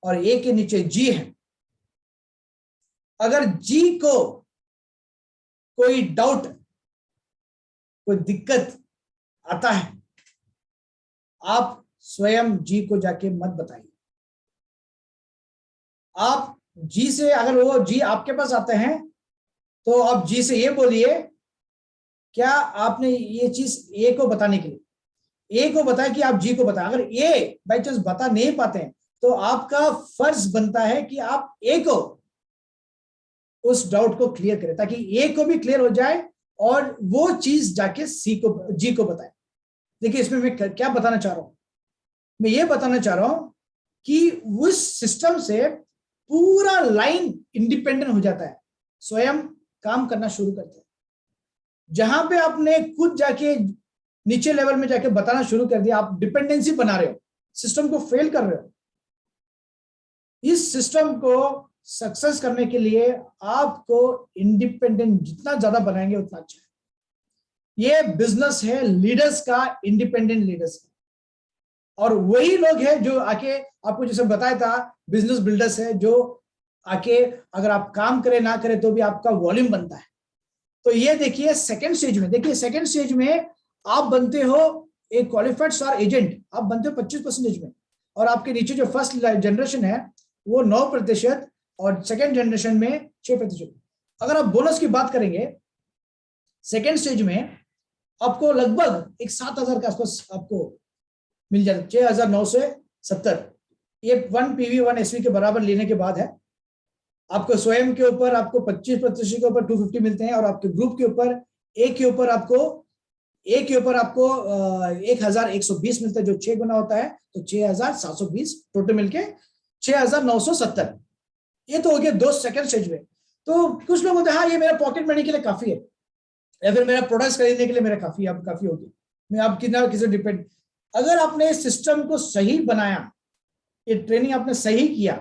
और ए के नीचे जी है, अगर जी को कोई डाउट, कोई दिक्कत आता है, आप स्वयं जी को जाके मत बताइए। आप जी से, अगर वो जी आपके पास आते हैं तो आप जी से ये बोलिए, क्या आपने ये चीज ए को बताने के लिए ए को बताया कि आप जी को बताएं। अगर ए बाई चांस बता नहीं पाते हैं तो आपका फर्ज बनता है कि आप ए को उस डाउट को क्लियर करें, ताकि ए को भी क्लियर हो जाए और वो चीज जाके जी को बताए। देखिए इसमें मैं क्या बताना चाह रहा हूं, मैं ये बताना चाह रहा हूं कि उस सिस्टम से पूरा लाइन इंडिपेंडेंट हो जाता है, स्वयं काम करना शुरू करते हैं। जहां पे आपने खुद जाके नीचे लेवल में जाके बताना शुरू कर दिया, आप डिपेंडेंसी बना रहे हो, सिस्टम को फेल कर रहे हो। इस सिस्टम को सक्सेस करने के लिए आपको इंडिपेंडेंट जितना ज्यादा बनाएंगे उतना अच्छा है। ये बिजनेस है लीडर्स का, इंडिपेंडेंट लीडर्स का, और वही लोग हैं जो आके आपको जैसे बताया था बिजनेस बिल्डर्स है, जो आके अगर आप काम करें ना करें तो भी आपका वॉल्यूम बनता है। तो ये देखिए सेकेंड स्टेज में, देखिए सेकेंड स्टेज में आप बनते हो एक क्वालिफाइड स्टार एजेंट, आप बनते हो 25% में, और आपके नीचे जो फर्स्ट जनरेशन है वो 9% और सेकेंड जनरेशन में 6%। अगर आप बोनस की बात करेंगे सेकेंड स्टेज में आपको लगभग एक 7,000 के आसपास आपको मिल जाता है, 6,970। ये 1 PV 1 SV के बराबर लेने के बाद है। आपको स्वयं के ऊपर आपको 25% के ऊपर 250 मिलते हैं, और आपके ग्रुप के ऊपर एक के ऊपर आपको 1,120 मिलता है, जो 6 गुना होता है, तो 6,720 टोटल मिलके 6,970। ये तो हो गया 2 सेकंड स्टेज में। तो कुछ लोग होते हैं हाँ ये मेरा पॉकेट मनी के लिए काफी है, या फिर मेरा प्रोडक्ट्स खरीदने के लिए मेरा काफी हो गया, मैं आप कितना किसी डिपेंड। अगर आपने सिस्टम को सही बनाया, ये ट्रेनिंग आपने सही किया,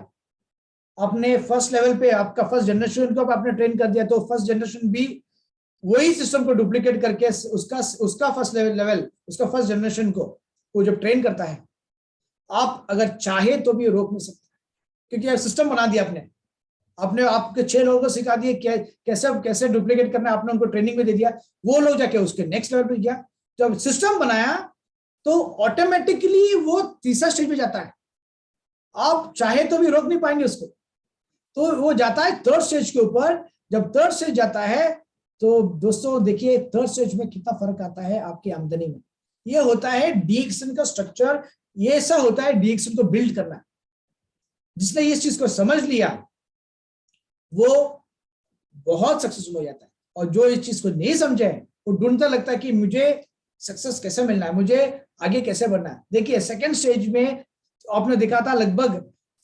आपने फर्स्ट लेवल पे आपका फर्स्ट जनरेशन को आपने ट्रेन कर दिया, तो फर्स्ट जनरेशन भी वही सिस्टम को डुप्लीकेट करके उसका फर्स्ट लेवल उसका फर्स्ट जनरेशन को वो जब ट्रेन करता है, आप अगर चाहे तो भी रोक नहीं सकते, क्योंकि आप सिस्टम बना दिया आपने आपके 6 लोगों को सिखा दिए कैसे डुप्लीकेट करना है, आपने उनको ट्रेनिंग में दे दिया, वो लोग जाके उसके नेक्स्ट लेवल पे गया। जब सिस्टम बनाया तो ऑटोमेटिकली वो तीसरा स्टेज पे जाता है, आप चाहे तो भी रोक नहीं पाएंगे उसको, तो वो जाता है थर्ड स्टेज के ऊपर। जब थर्ड स्टेज जाता है तो दोस्तों देखिए थर्ड स्टेज में कितना फर्क आता है आपकी आमदनी में। ये होता है डीएक्शन का स्ट्रक्चर, ये ऐसा होता है डीएक्शन को बिल्ड करना। जिसने इस चीज को समझ लिया वो बहुत सक्सेसफुल हो जाता है। और जो इस चीज को नहीं समझे वो ढूंढता लगता है कि मुझे सक्सेस कैसे मिलना है, मुझे आगे कैसे बढ़ना है। देखिए सेकंड स्टेज में आपने देखा था लगभग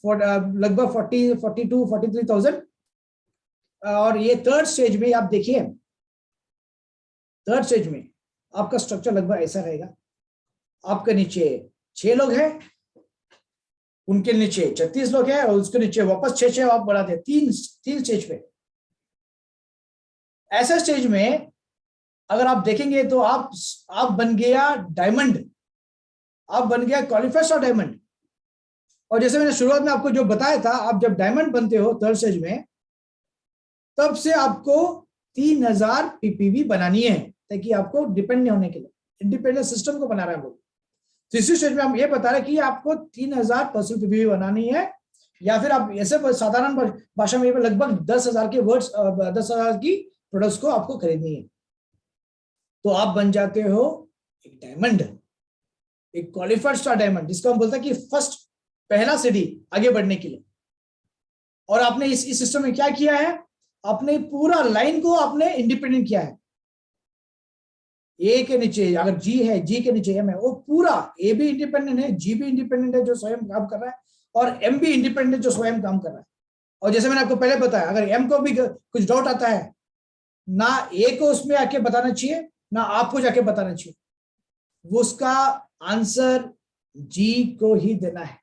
42-43,000, और ये थर्ड स्टेज में आप देखिए, थर्ड स्टेज में आपका स्ट्रक्चर लगभग ऐसा रहेगा। आपके नीचे 6 लोग हैं, उनके नीचे 36 लोग हैं, और उसके नीचे वापस 6 आप बढ़ाते हैं, तीन स्टेज पे। ऐसे स्टेज में अगर आप देखेंगे तो आप बन गया डायमंड, आप बन गया क्वालिफाइड स्टार डायमंड। और जैसे मैंने शुरुआत में आपको जो बताया था, आप जब डायमंड बनते हो थर्ड स्टेज में, तब से आपको 3000 पीपीवी बनानी है, ताकि आपको डिपेंड नहीं होने के लिए, इंडिपेंडेंट सिस्टम को बना रहे हैं हम लोग। तीसरी स्टेज में हम ये बता रहे हैं कि आपको 3000 पर्सनल पीपीवी बनानी है, या फिर आप ऐसे साधारण भाषा में लगभग 10,000 के वर्ड्स, 10,000 की प्रोडक्ट्स को आपको खरीदनी है। तो आप बन जाते हो एक डायमंड, एक क्वालिफाइड स्टार डायमंड, जिसको हम बोलते हैं कि फर्स्ट, पहला सीढ़ी आगे बढ़ने के लिए। और आपने इस सिस्टम में क्या किया है, आपने पूरा लाइन को आपने इंडिपेंडेंट किया है। ए के नीचे अगर जी है, जी के नीचे एम है, वो पूरा ए भी इंडिपेंडेंट है, जी भी इंडिपेंडेंट है जो स्वयं काम कर रहा है, और एम भी इंडिपेंडेंट है जो स्वयं काम कर रहा है। और जैसे मैंने आपको पहले बताया, अगर एम को भी कुछ डाउट आता है, ना ए को उसमें आके बताना चाहिए, ना आपको जाके बताना चाहिए, वो उसका आंसर जी को ही देना है।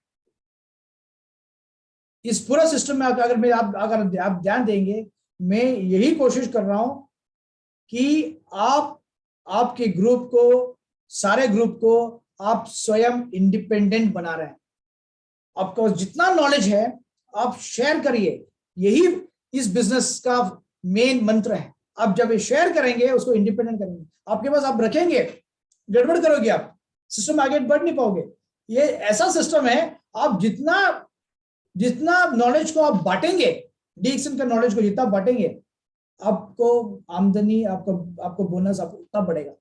इस पूरा सिस्टम में अगर आप ध्यान देंगे, मैं यही कोशिश कर रहा हूं कि आपके ग्रुप को, सारे ग्रुप को आप स्वयं इंडिपेंडेंट बना रहे हैं। आपको जितना नॉलेज है आप शेयर करिए, यही इस बिजनेस का मेन मंत्र है। आप जब ये शेयर करेंगे, उसको इंडिपेंडेंट करेंगे, आपके पास आप रखेंगे, गड़बड़ करोगे आप, सिस्टम आगे बढ़ नहीं पाओगे। ये ऐसा सिस्टम है, आप जितना नॉलेज को आप बांटेंगे, डीएक्सन का नॉलेज को जितना बांटेंगे, आपको आमदनी, आपको बोनस आपको उतना बढ़ेगा।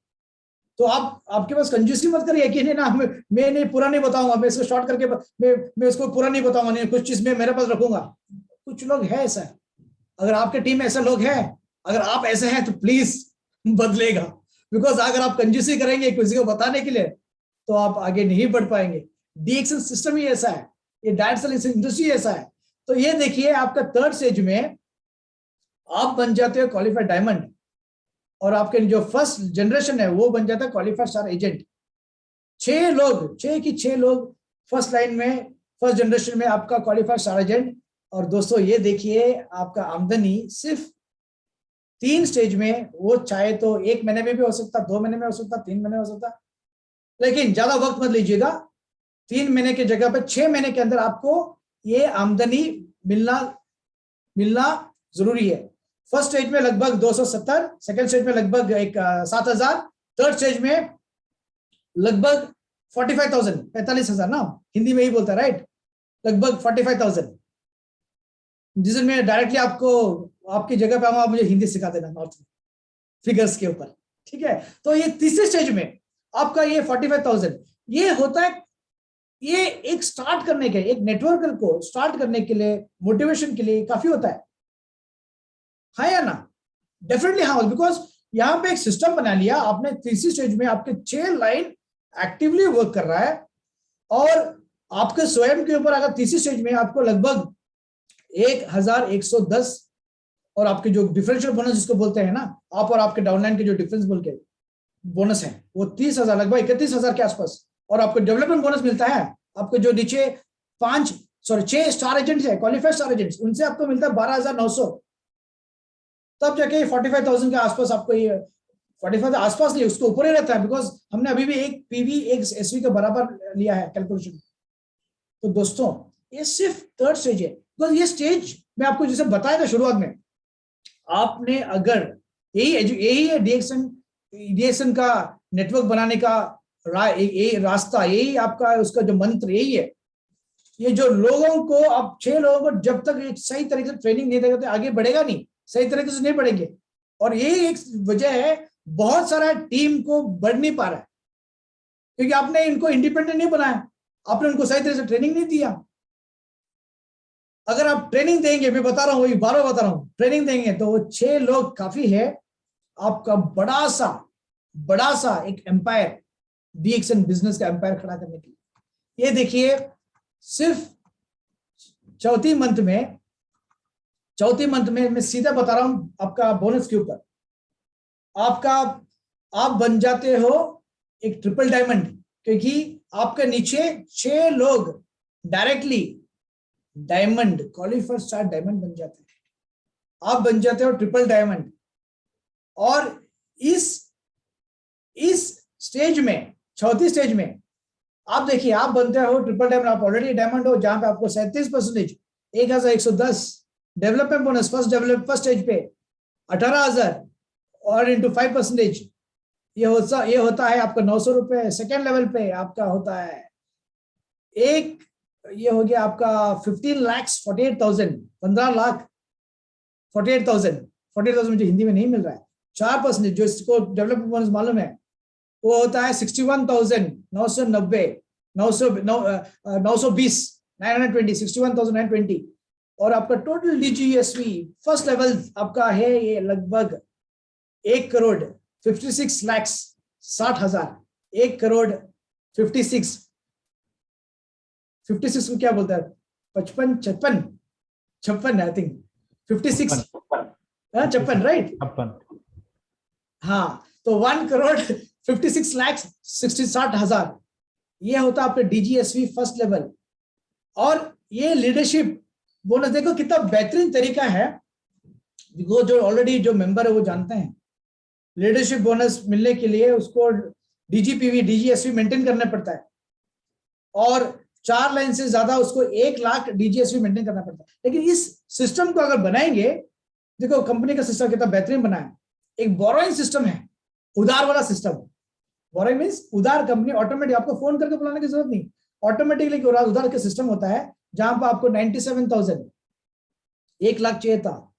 तो आपके पास कंजूसी मत करिए कि नहीं ना, मैं नहीं पूरा नहीं बताऊंगा, मैं इसको शॉर्ट करके मैं इसको पूरा नहीं बताऊंगा, नहीं कुछ चीज मैं मेरे पास रखूंगा। कुछ लोग है ऐसा, अगर आपके टीम में ऐसे लोग हैं, अगर आप ऐसे हैं तो प्लीज बदलेगा। बिकॉज अगर आप कंजूसी करेंगे किसी को बताने के लिए, तो आप आगे नहीं बढ़ पाएंगे। डीएक्सन सिस्टम ही ऐसा है, ये डायरेक्ट सेलिंग इंडस्ट्री ऐसा है। तो ये देखिए, आपका थर्ड स्टेज में आप बन जाते हो क्वालिफाइड डायमंड, और आपके जो फर्स्ट जनरेशन है वो बन जाता है क्वालिफाइड स्टार एजेंट। 6 लोग फर्स्ट लाइन में, फर्स्ट जनरेशन में आपका क्वालिफाइड स्टार एजेंट। और दोस्तों ये देखिए, आपका आमदनी सिर्फ 3 स्टेज में, वो चाहे तो 1 महीने में भी हो सकता, 2 महीने में हो सकता, 3 महीने में हो सकता, लेकिन ज्यादा वक्त मत लीजिएगा। 3 महीने की जगह पर 6 महीने के अंदर आपको ये आमदनी मिलना जरूरी है। फर्स्ट स्टेज में लगभग 270, सेकंड स्टेज में लगभग 7,000, थर्ड स्टेज में लगभग 45,000, 45,000 ना, हिंदी में ही बोलता है राइट, लगभग 45,000। जिसमें डायरेक्टली आपको, आपकी जगह पे आप मुझे हिंदी सिखा देना नॉर्थ में फिगर्स के ऊपर, ठीक है। तो ये तीसरे स्टेज में आपका ये 45,000 ये होता है। ये एक स्टार्ट करने के, एक नेटवर्क को स्टार्ट करने के लिए, मोटिवेशन के लिए काफी होता है हाँ या ना? डेफिनेटली हाँ, बिकॉज यहाँ पे एक सिस्टम बना लिया आपने। तीसरी स्टेज में आपके 6 लाइन एक्टिवली वर्क कर रहा है, और आपके स्वयं के ऊपर अगर तीसरी स्टेज में आपको लगभग 1,110, और आपके जो डिफरेंशियल बोनस जिसको बोलते हैं ना, आप और आपके डाउनलाइन के जो डिफरेंस बोल के बोनस है, वो 30,000, लगभग 31,000 के आसपास। और आपको डेवलपमेंट बोनस मिलता है, आपको जो नीचे 6 स्टार एजेंट्स है, क्वालिफाइड स्टार एजेंट्स, उनसे आपको मिलता है 12,900। तब जाके 45,000 के आसपास आपको, ये 45 आसपास नहीं, उसको ऊपर ही रहता है, बिकॉज हमने अभी भी एक पीवी एक एसवी के बराबर लिया है कैलकुलेशन। तो दोस्तों ये सिर्फ थर्ड स्टेज है, बिकॉज ये स्टेज मैं आपको जैसे बताया था शुरुआत में, आपने अगर यही है डीएक्सन का नेटवर्क बनाने का रास्ता, यही आपका उसका जो मंत्र यही है। ये जो लोगों को, आप 6 लोगों को जब तक एक सही तरीके से ट्रेनिंग नहीं देगा तो आगे बढ़ेगा नहीं, सही तरीके से नहीं बढ़ेंगे। और यही एक वजह है, बहुत सारा टीम को बढ़ नहीं पा रहा है, क्योंकि आपने इनको इंडिपेंडेंट नहीं बनाया, आपने उनको सही तरह से ट्रेनिंग नहीं दिया। अगर आप ट्रेनिंग देंगे, मैं बता रहा हूँ, वही बार बार बता रहा हूँ, ट्रेनिंग देंगे तो वो 6 लोग काफी है आपका बड़ा सा एक एम्पायर, डीएक्सन बिजनेस का एम्पायर खड़ा करने के लिए। ये देखिए, सिर्फ चौथी मंथ में मैं सीधा बता रहा हूं आपका बोनस के ऊपर, आप बन जाते हो एक ट्रिपल डायमंड, क्योंकि आपके नीचे 6 लोग directly diamond, qualified star diamond बन जाते हैं। आप बन जाते हो ट्रिपल डायमंड। और इस स्टेज में, चौथी स्टेज में आप देखिए, आप बनते हो ट्रिपल डायमंड, आप ऑलरेडी डायमंड हो, जहां पे आपको 37%, 1110 डेवलपमेंट बोनस फर्स्ट स्टेज पे 18,000 और इंटू 5%, ये होता है आपका 900 रुपए। सेकेंड लेवल पे आपका होता है ये हो गया आपका 15,48,000, 15,48,000 मुझे हिंदी में नहीं मिल रहा है। 4% जो इसको डेवलपमेंट बोनस मालूम है, वो होता है 61,990, 920, 61,920। और आपका टोटल डीजीएसवी फर्स्ट लेवल आपका है ये लगभग 1,56,60,000, 1,56,56 को क्या बोलता है, 56 आई थिंक 56, हाँ 56 राइट। हाँ, तो 1,56,60,000 ये होता है आपका डीजीएसवी फर्स्ट लेवल। और ये लीडरशिप बोनस देखो कितना बेहतरीन तरीका है, वो जो ऑलरेडी जो मेंबर है वो जानते हैं, लीडरशिप बोनस मिलने के लिए उसको डीजीपीवी डीजीएसवी मेंटेन करना पड़ता है, और 4 लाइन से ज्यादा उसको 1 लाख डीजीएसवी मेंटेन करना पड़ता है। लेकिन इस सिस्टम को अगर बनाएंगे, देखो कंपनी का सिस्टम कितना बेहतरीन बना है। एक बोरोइंग सिस्टम है, उधार वाला सिस्टम। बोरोइंग मींस उधार, कंपनी ऑटोमेटिक, आपको फोन करके बुलाने की जरूरत नहीं, ऑटोमेटिकली उधार का सिस्टम होता है, जहां पर आपको 97,000, 1 लाख चाहिए था,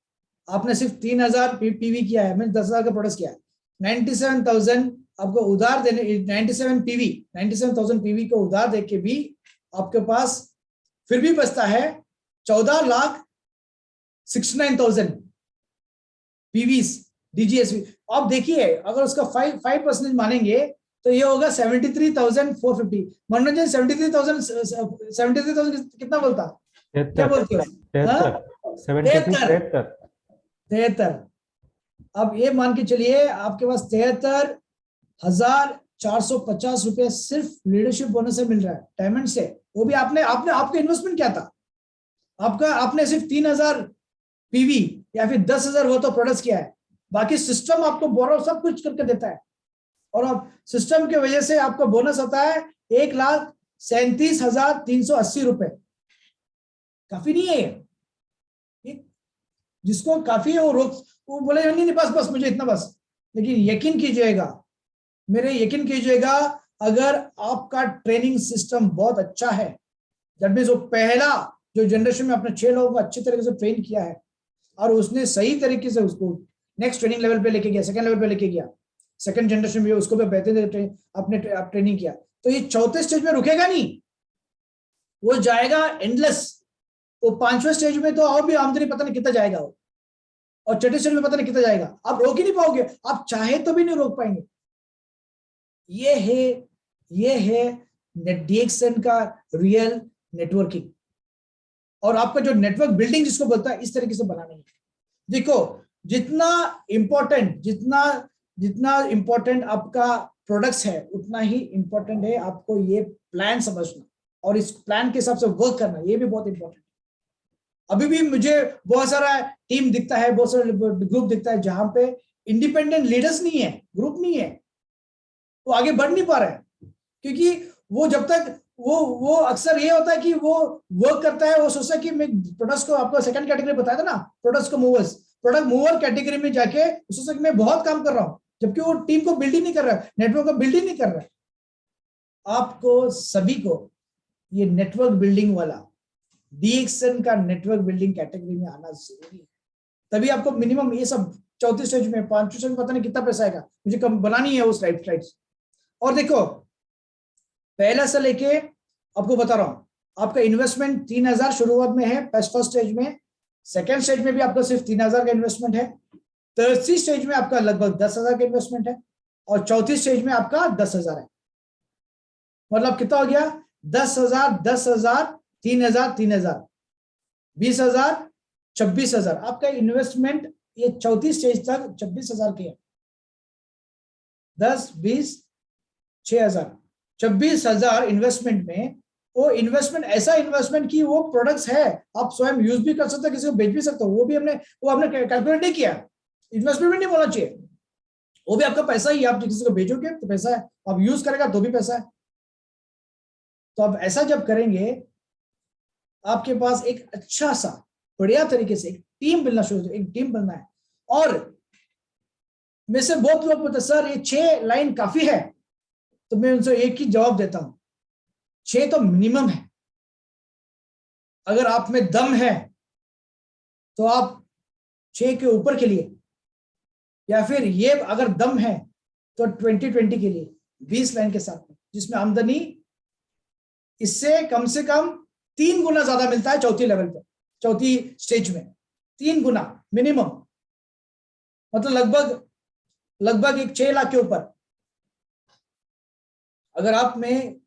आपने सिर्फ 3,000 पीवी किया है, मैंने 10,000 का प्रोडक्ट किया है, 97,000 आपको उधार देने, 97,000 पीवी को उधार देके भी आपके पास फिर भी बचता है 14,69,000 पीवीस डीजीएसवी। आप देखिए, अगर उसका 5% मानेंगे तो ये होगा 73,450। मनोरंजन 73,000 कितना बोलता, क्या बोलते हो? 73। अब ये मान के चलिए आपके पास 73,450 रुपए सिर्फ लीडरशिप बोनस से मिल रहा है, डायमंड से। वो भी आपका इन्वेस्टमेंट क्या था, आपने सिर्फ 3,000 पीवी या फिर 10,000 वो तो प्रोडक्ट्स किया है, बाकी सिस्टम आपको बोरो सब कुछ करके देता है। और अब सिस्टम की वजह से आपका बोनस होता है 1,37,380 रुपए। काफी नहीं है ये, जिसको काफी है वो बोले नहीं बस मुझे इतना बस। लेकिन यकीन कीजिएगा, अगर आपका ट्रेनिंग सिस्टम बहुत अच्छा है, दैट मींस वो पहला जो जनरेशन में अपने 6 लोगों को अच्छी तरीके से ट्रेन किया है, और उसने सही तरीके से उसको नेक्स्ट ट्रेनिंग लेवल पे लेके गया, सेकंड लेवल पे लेके गया, सेकंड जनरेशन में उसको भी बेहतरीन आपने ट्रेनिंग किया, तो ये चौथे स्टेज में रुकेगा नहीं, वो जाएगा एंडलेस। वो 5वें स्टेज में तो और भी आमदनी पता नहीं कितना जाएगा वो, और छठे स्टेज में पता नहीं कितना जाएगा, आप रोक ही नहीं पाओगे, आप चाहे तो भी नहीं रोक पाएंगे। ये है डीएक्सन का रियल नेटवर्किंग। और आपका जो नेटवर्क बिल्डिंग जिसको बोलता है, इस तरीके से बनाना है। देखो, जितना इंपॉर्टेंट आपका प्रोडक्ट्स है, उतना ही इंपॉर्टेंट है आपको ये प्लान समझना और इस प्लान के हिसाब से वर्क करना, ये भी बहुत इंपॉर्टेंट है। अभी भी मुझे बहुत सारा टीम दिखता है, बहुत सारा ग्रुप दिखता है, जहां पे इंडिपेंडेंट लीडर्स नहीं है, ग्रुप नहीं है, वो आगे बढ़ नहीं पा रहा है, क्योंकि वो जब तक वो अक्सर ये होता है कि वो वर्क करता है, वो सोचता है कि मैं प्रोडक्ट्स को, आपको सेकंड कैटेगरी बताया था ना, प्रोडक्ट मूवर कैटेगरी में जाके सोचता है कि मैं बहुत काम कर रहा हूं, जबकि वो टीम को बिल्ड ही नहीं कर रहा है, नेटवर्क को बिल्ड ही नहीं कर रहा है। आपको सभी को ये नेटवर्क बिल्डिंग वाला, डीएक्सन का नेटवर्क बिल्डिंग कैटेगरी में आना जरूरी है, तभी आपको मिनिमम ये सब चौथी स्टेज में, 5वीं स्टेज में पता नहीं कितना पैसा आएगा, मुझे कम बनानी है वो स्लाइड्स। और देखो, पहला से लेके आपको बता रहा हूं, आपका इन्वेस्टमेंट 3000 शुरुआत में है फर्स्ट स्टेज में, सेकेंड स्टेज में भी आपका सिर्फ 3000 का इन्वेस्टमेंट है, तीसरी स्टेज में आपका लगभग 10,000 का इन्वेस्टमेंट है, और चौथी स्टेज में आपका 10,000 है। मतलब कितना हो गया? 10,000, 10,000, 3,000, 3,000, 20,000, 26,000। आपका इन्वेस्टमेंट ये चौथी स्टेज तक 26,000 के है। 10, 20, 6,000, 26,000 इन्वेस्टमेंट में। वो इन्वेस्टमेंट ऐसा इन्वेस्टमेंट की वो प्रोडक्ट्स है, आप स्वयं यूज भी कर सकते हो, किसी को बेच भी सकते हो। वो हमने कैलकुलेट नहीं किया, इन्वेस्टमेंट भी नहीं बोलना चाहिए, वो भी आपका पैसा ही। आप किसी को बेचोगे तो पैसा है, आप यूज करेगा तो भी पैसा है। तो आप ऐसा जब करेंगे, आपके पास एक अच्छा सा बढ़िया तरीके से एक टीम बनना शुरू हो, एक टीम बनना है। और में से बहुत लोग बोलते सर ये 6 लाइन काफी है, तो मैं उनसे एक ही जवाब देता हूं, 6 तो मिनिमम है। अगर आप में दम है तो आप 6 के ऊपर के लिए, या फिर ये अगर दम है तो 2020 के लिए 20 लाइन के साथ में, जिसमें आमदनी इससे कम से कम 3 गुना ज्यादा मिलता है चौथी लेवल पर, चौथी स्टेज में 3 गुना मिनिमम। मतलब लगभग एक 6 लाख के ऊपर। अगर आप में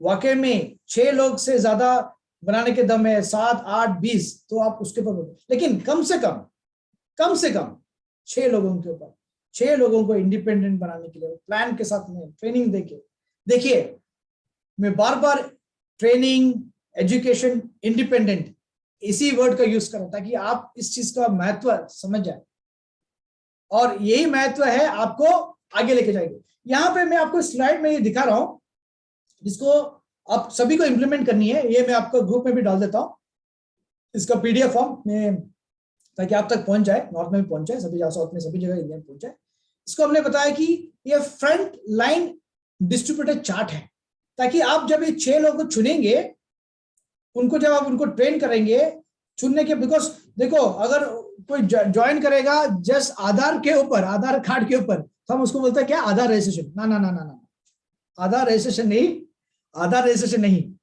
वाकई में 6 लोग से ज्यादा बनाने के दम है, 7, 8, 20, तो आप उसके ऊपर बोलो। लेकिन कम से कम 6 लोगों के ऊपर, 6 लोगों को इंडिपेंडेंट बनाने के लिए प्लान के साथ में ट्रेनिंग देके। देखिए, मैं बार बार ट्रेनिंग, एजुकेशन, इंडिपेंडेंट इसी वर्ड का यूज कर रहा हूं ताकि आप इस चीज का महत्व समझ जाए, और यही महत्व है आपको आगे लेके जाएंगे। यहां पे मैं आपको स्लाइड में ये दिखा रहा हूं, जिसको आप सभी को इंप्लीमेंट करनी है। ये मैं आपको ग्रुप में भी डाल देता हूं, इसका पीडीएफ फॉर्म में, ताकि आप तक पहुंच जाए, नॉर्थ में भी पहुंच जाए, सभी साउथ में, सभी जगह इंडिया में पहुंच जाए। इसको हमने बताया कि ये फ्रंट लाइन डिस्ट्रीब्यूटेड चार्ट है, ताकि आप जब ये 6 लोगों को चुनेंगे, उनको जब आप उनको ट्रेन करेंगे चुनने के, बिकॉज देखो अगर कोई ज्वाइन करेगा जस्ट आधार के ऊपर, आधार कार्ड के ऊपर, तो हम उसको बोलते हैं क्या? आधार रजिस्ट्रेशन। ना ना ना ना ना, आधार रजिस्ट्रेशन नहीं,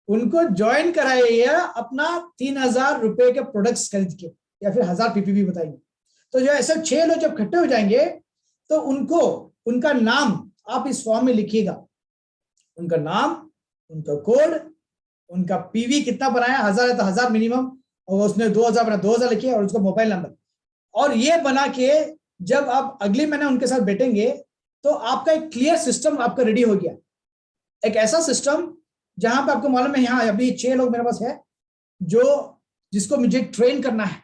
उनको ज्वाइन कराइए अपना 3,000 रुपए के प्रोडक्ट्स खरीद के, या फिर 1,000 पीपीवी बताएंगे। तो जो ऐसे 6 लोग जब इकट्ठे हो जाएंगे, तो उनको उनका नाम आप इस फॉर्म में लिखिएगा, उनका नाम, उनका कोड, उनका पीवी कितना बनाया, 1,000 है तो 1,000 मिनिमम, और उसने 2,000 बना 2,000 लिखिए, और उसका मोबाइल नंबर। और ये बना के जब आप अगले महीने उनके साथ बैठेंगे, तो आपका एक क्लियर सिस्टम आपका रेडी हो गया। एक ऐसा सिस्टम जहां पे आपको मालूम है, यहाँ अभी 6 लोग मेरे पास है जिसको मुझे ट्रेन करना है,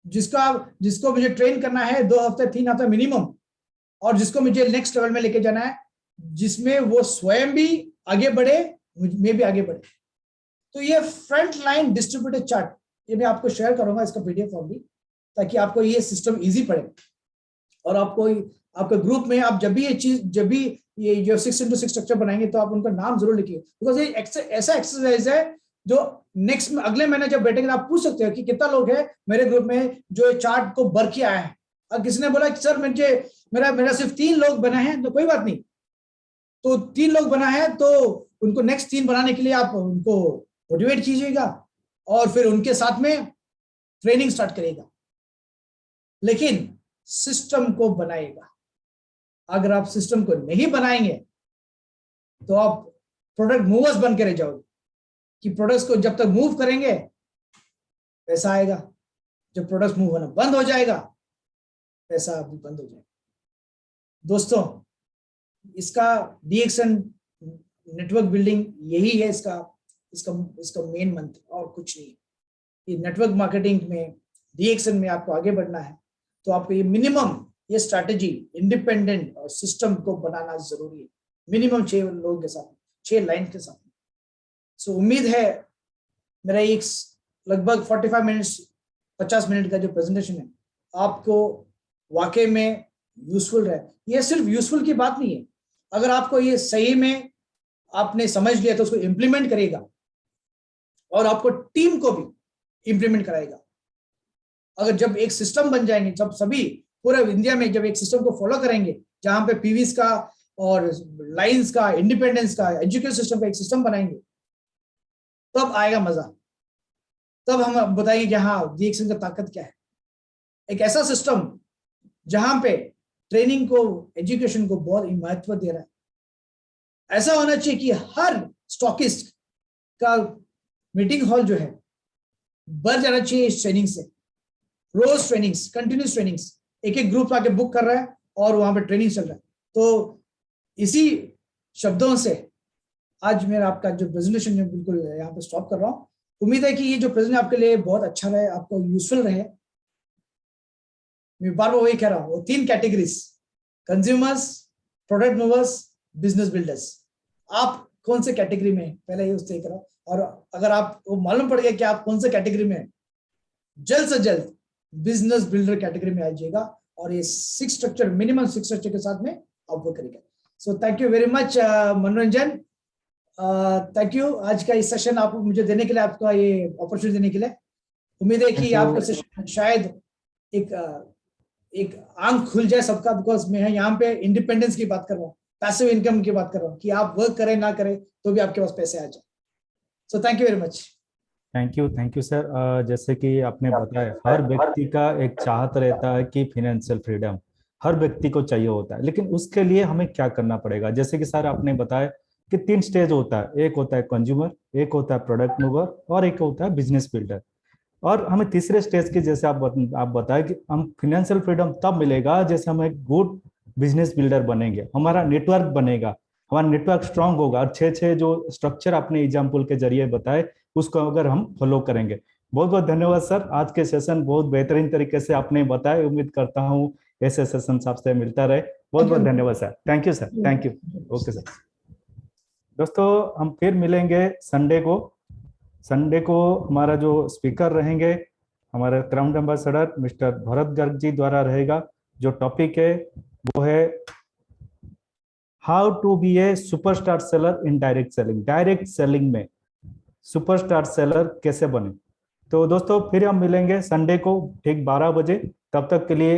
जिसको मुझे ट्रेन करना है 2 हफ्ते 3 हफ्ते मिनिमम, और जिसको मुझे नेक्स्ट लेवल में लेके जाना है, जिसमें वो स्वयं भी आगे बढ़े, मैं भी आगे बढ़े। तो ये फ्रंट लाइन डिस्ट्रीब्यूटेड चार्ट, ये मैं आपको शेयर करूंगा, इसका पीडीएफ फॉर्म भी, ताकि आपको ये सिस्टम इजी पड़े। और आपको आपके ग्रुप में आप जब भी ये जो 6x6 स्ट्रक्चर बनाएंगे, तो आप उनका नाम जरूर लिखिए, बिकॉज ये ऐसा एक्सरसाइज है जो नेक्स्ट में अगले महीने जब बैठेंगे आप पूछ सकते हो कि कितना लोग है मेरे ग्रुप में जो चार्ट को भर के आया है। अब किसी ने बोला कि सर मेरा सिर्फ 3 लोग बना है, तो कोई बात नहीं, तो 3 लोग बना है तो उनको नेक्स्ट 3 बनाने के लिए आप उनको मोटिवेट कीजिएगा, और फिर उनके साथ में ट्रेनिंग स्टार्ट करेगा। लेकिन सिस्टम को बनाएगा। अगर आप सिस्टम को नहीं बनाएंगे तो आप प्रोडक्ट मूवर्स बन के रह जाओगे, कि प्रोडक्ट्स को जब तक मूव करेंगे पैसा आएगा, जब प्रोडक्ट्स मूव होना बंद हो जाएगा पैसा भी बंद हो जाएगा। दोस्तों, इसका डीएक्सन नेटवर्क बिल्डिंग यही है, इसका मेन मंत्र, और कुछ नहीं। ये नेटवर्क मार्केटिंग में, डीएक्सन में आपको आगे बढ़ना है, तो आपको ये मिनिमम ये स्ट्रैटेजी इंडिपेंडेंट और सिस्टम को बनाना जरूरी है, मिनिमम 6 लोगों के साथ, 6 लाइन के साथ। सो उम्मीद है मेरा एक लगभग 45 मिनट्स 50 मिनट का जो प्रेजेंटेशन है आपको वाकई में यूजफुल रहे। ये सिर्फ यूजफुल की बात नहीं है, अगर आपको ये सही में आपने समझ लिया तो उसको इम्प्लीमेंट करेगा, और आपको टीम को भी इम्प्लीमेंट कराएगा। अगर जब एक सिस्टम बन जाएंगे, जब सभी पूरे इंडिया में जब एक सिस्टम को फॉलो करेंगे, जहां पे पीवीज का और लाइंस का, इंडिपेंडेंस का, एजुकेशन सिस्टम का एक सिस्टम बनाएंगे, तब आएगा मजा। तब हम बताएंगे कि हाँ DXN का ताकत क्या है। एक ऐसा सिस्टम जहां पे ट्रेनिंग को, एजुकेशन को बहुत महत्व दे रहा है। ऐसा होना चाहिए कि हर स्टॉकिस्ट का मीटिंग हॉल जो है भर जाना चाहिए इस ट्रेनिंग से। रोज ट्रेनिंग्स, कंटिन्यूस ट्रेनिंग्स, एक एक ग्रुप आके बुक कर रहा है और वहां पे ट्रेनिंग चल रहा है। तो इसी शब्दों से आज मेरा आपका जो प्रेजेंटेशन है बिल्कुल यहाँ पे स्टॉप कर रहा हूँ। उम्मीद है कि ये जो प्रेजेंट आपके लिए बहुत अच्छा रहे, आपको यूजफुल रहे। मैं बार बार वही कह रहा हूँ, वो 3 categories, consumers, product movers, business builders. आप कौन से कैटेगरी में पहले ये उससे करो, और अगर आपको मालूम पड़ गया कि आप कौन से कैटेगरी में हैं, जल्द से जल्द बिजनेस बिल्डर कैटेगरी में आ जाइएगा और ये 6 स्ट्रक्चर, मिनिमम 6 स्ट्रक्चर के साथ में आप वर्क करेंगे। So thank you very much मनोरंजन, थैंक यू आज का इस सेशन आप मुझे देने के लिए, आपका ये अपॉर्चुनिटी देने के लिए। उम्मीद है कि आपका सेशन शायद एक आंख खुल जाए सबका, बिकॉज मैं यहाँ पे इंडिपेंडेंस की बात कर रहा हूँ, पैसिव इनकम की बात कर रहा हूँ कि आप वर्क करें ना करें तो भी आपके पास पैसे आ जाए। So thank you very much. Thank you sir. जैसे कि आपने बताया, हर व्यक्ति का एक चाहत रहता है कि फिनेंशियल फ्रीडम हर व्यक्ति को चाहिए होता है, लेकिन उसके लिए हमें क्या करना पड़ेगा। जैसे कि सर आपने बताया कि 3 स्टेज होता है, एक होता है कंज्यूमर, एक होता है प्रोडक्ट मूवर और एक होता है बिजनेस बिल्डर। और हमें तीसरे स्टेज की, जैसे आप बताएं कि हम फिनेंशियल फ्रीडम तब मिलेगा जैसे हम एक गुड बिजनेस बिल्डर बनेंगे, हमारा नेटवर्क बनेगा, हमारा नेटवर्क स्ट्रांग होगा, और 6 जो स्ट्रक्चर आपने एग्जाम्पल के जरिए बताए उसको अगर हम फॉलो करेंगे। बहुत बहुत धन्यवाद सर, आज के सेशन बहुत बेहतरीन तरीके से आपने बताया। उम्मीद करता हूँ ऐसे सेशन आपसे मिलता रहे। बहुत बहुत धन्यवाद sir, thank you sir, thank you. Okay sir. दोस्तों हम फिर मिलेंगे संडे को। संडे को हमारा जो स्पीकर रहेंगे, हमारे crown ambassador mister Bharat Garg ji द्वारा रहेगा। जो टॉपिक है वो है how to be a superstar seller in direct selling. Direct selling में सुपरस्टार सेलर कैसे बने। तो दोस्तों फिर हम मिलेंगे संडे को ठीक 12 बजे। तब तक के लिए